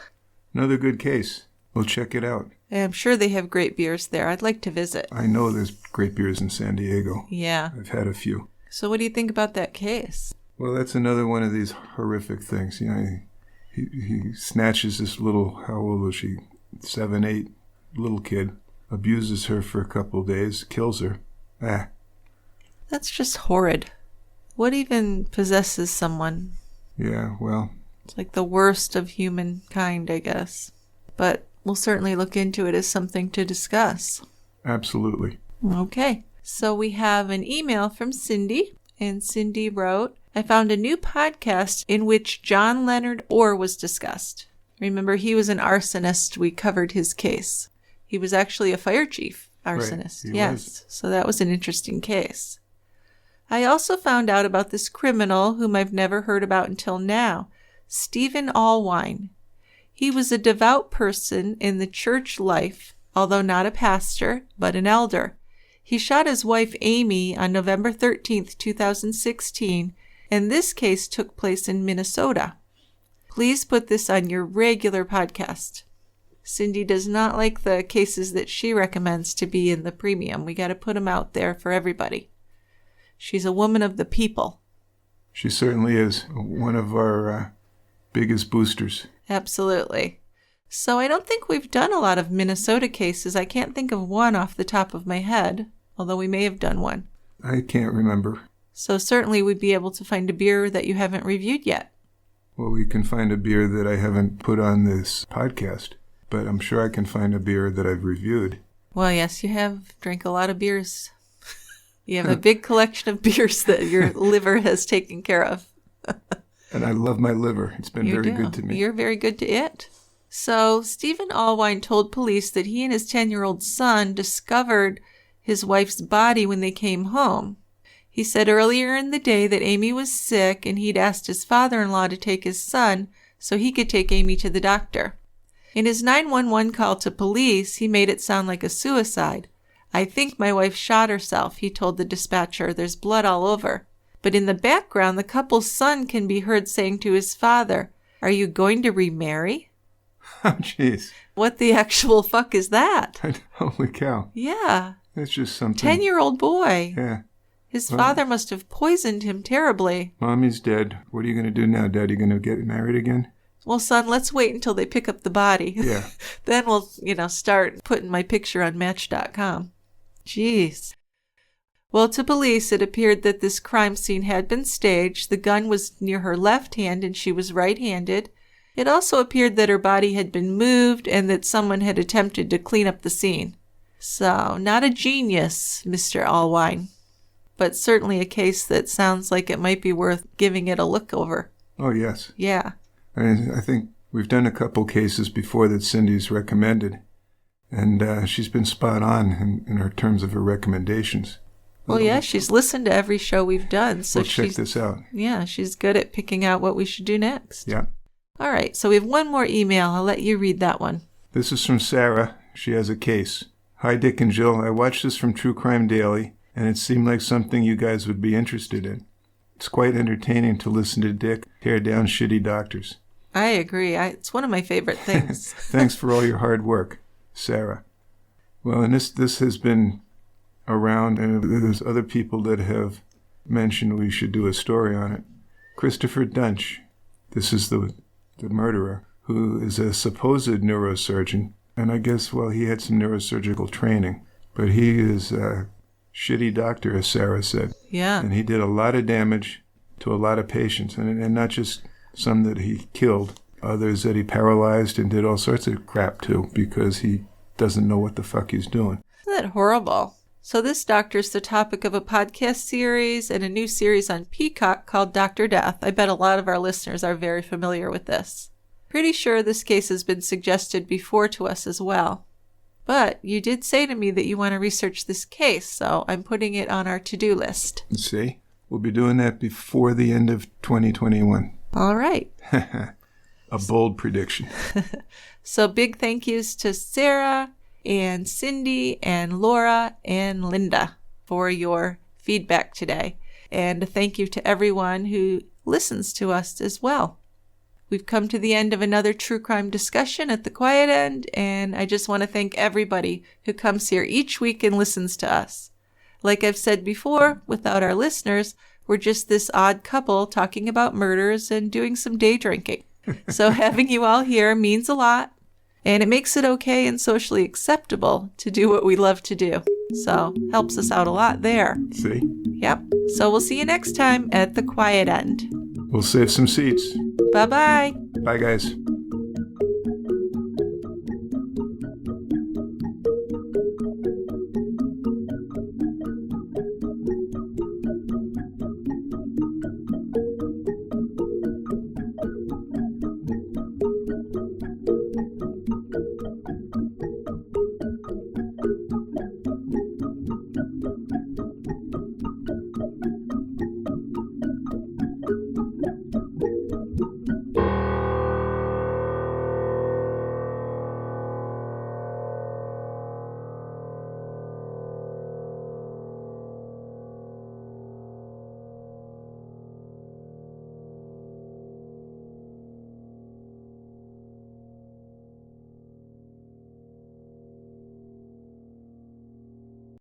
Another good case. We'll check it out. I'm sure they have great beers there. I'd like to visit. I know there's great beers in San Diego. Yeah. I've had a few. So what do you think about that case? Well, that's another one of these horrific things. You know, he snatches this little, how old was she? 7, 8, little kid, abuses her for a couple of days, kills her. That's just horrid. What even possesses someone? Yeah, well. It's like the worst of humankind, I guess. But we'll certainly look into it as something to discuss. Absolutely. Okay. So we have an email from Cindy, and Cindy wrote, I found a new podcast in which John Leonard Orr was discussed. Remember, he was an arsonist. We covered his case. He was actually a fire chief arsonist. Right, yes. was. So that was an interesting case. I also found out about this criminal whom I've never heard about until now, Stephen Allwine. He was a devout person in the church life, although not a pastor, but an elder. He shot his wife Amy on November 13th, 2016, and this case took place in Minnesota. Please put this on your regular podcast. Cindy does not like the cases that she recommends to be in the premium. We got to put them out there for everybody. She's a woman of the people. She certainly is one of our biggest boosters. Absolutely. So I don't think we've done a lot of Minnesota cases. I can't think of one off the top of my head, although we may have done one. I can't remember. So certainly we'd be able to find a beer that you haven't reviewed yet. Well, we can find a beer that I haven't put on this podcast, but I'm sure I can find a beer that I've reviewed. Well, yes, you have drank a lot of beers. You have a big collection of beers that your liver has taken care of. And I love my liver. It's been very good to me. You're very good to it. So Stephen Allwine told police that he and his 10-year-old son discovered his wife's body when they came home. He said earlier in the day that Amy was sick and he'd asked his father-in-law to take his son so he could take Amy to the doctor. In his 911 call to police, he made it sound like a suicide. "I think my wife shot herself," he told the dispatcher. "There's blood all over." But in the background, the couple's son can be heard saying to his father, "Are you going to remarry?" Oh, jeez. What the actual fuck is that? Holy cow. Yeah. That's just something. 10-year-old boy. Yeah. His father must have poisoned him terribly. Mommy's dead. What are you going to do now, Dad? You going to get married again? Well, son, let's wait until they pick up the body. Yeah. Then we'll, start putting my picture on Match.com. Jeez. Well, to police, it appeared that this crime scene had been staged. The gun was near her left hand and she was right-handed. It also appeared that her body had been moved and that someone had attempted to clean up the scene. So, not a genius, Mr. Allwine, but certainly a case that sounds like it might be worth giving it a look over. Oh, yes. Yeah. I think we've done a couple cases before that Cindy's recommended, and she's been spot on in her terms of her recommendations. Well, yeah, she's listened to every show we've done. So we'll check this out. Yeah, she's good at picking out what we should do next. Yeah. All right, so we have one more email. I'll let you read that one. This is from Sarah. She has a case. "Hi, Dick and Jill. I watched this from True Crime Daily, and it seemed like something you guys would be interested in. It's quite entertaining to listen to Dick tear down shitty doctors." I agree. It's one of my favorite things. Thanks for all your hard work, Sarah. Well, and this has been around, and there's other people that have mentioned we should do a story on it. Christopher Dunch, this is the murderer, who is a supposed neurosurgeon, and I guess, well, he had some neurosurgical training, but he is a shitty doctor, as Sarah said. Yeah. And he did a lot of damage to a lot of patients, and not just some that he killed, others that he paralyzed and did all sorts of crap to because he doesn't know what the fuck he's doing. Isn't that horrible? So this doctor's the topic of a podcast series and a new series on Peacock called Dr. Death. I bet a lot of our listeners are very familiar with this. Pretty sure this case has been suggested before to us as well. But you did say to me that you want to research this case, so I'm putting it on our to-do list. See? We'll be doing that before the end of 2021. All right. A bold prediction. So big thank yous to Sarah and Cindy and Laura and Linda for your feedback today. And a thank you to everyone who listens to us as well. We've come to the end of another true crime discussion at the Quiet End, and I just want to thank everybody who comes here each week and listens to us. Like I've said before, without our listeners, we're just this odd couple talking about murders and doing some day drinking. So having you all here means a lot. And it makes it okay and socially acceptable to do what we love to do. So helps us out a lot there. See? Yep. So we'll see you next time at the Quiet End. We'll save some seats. Bye-bye. Bye, guys.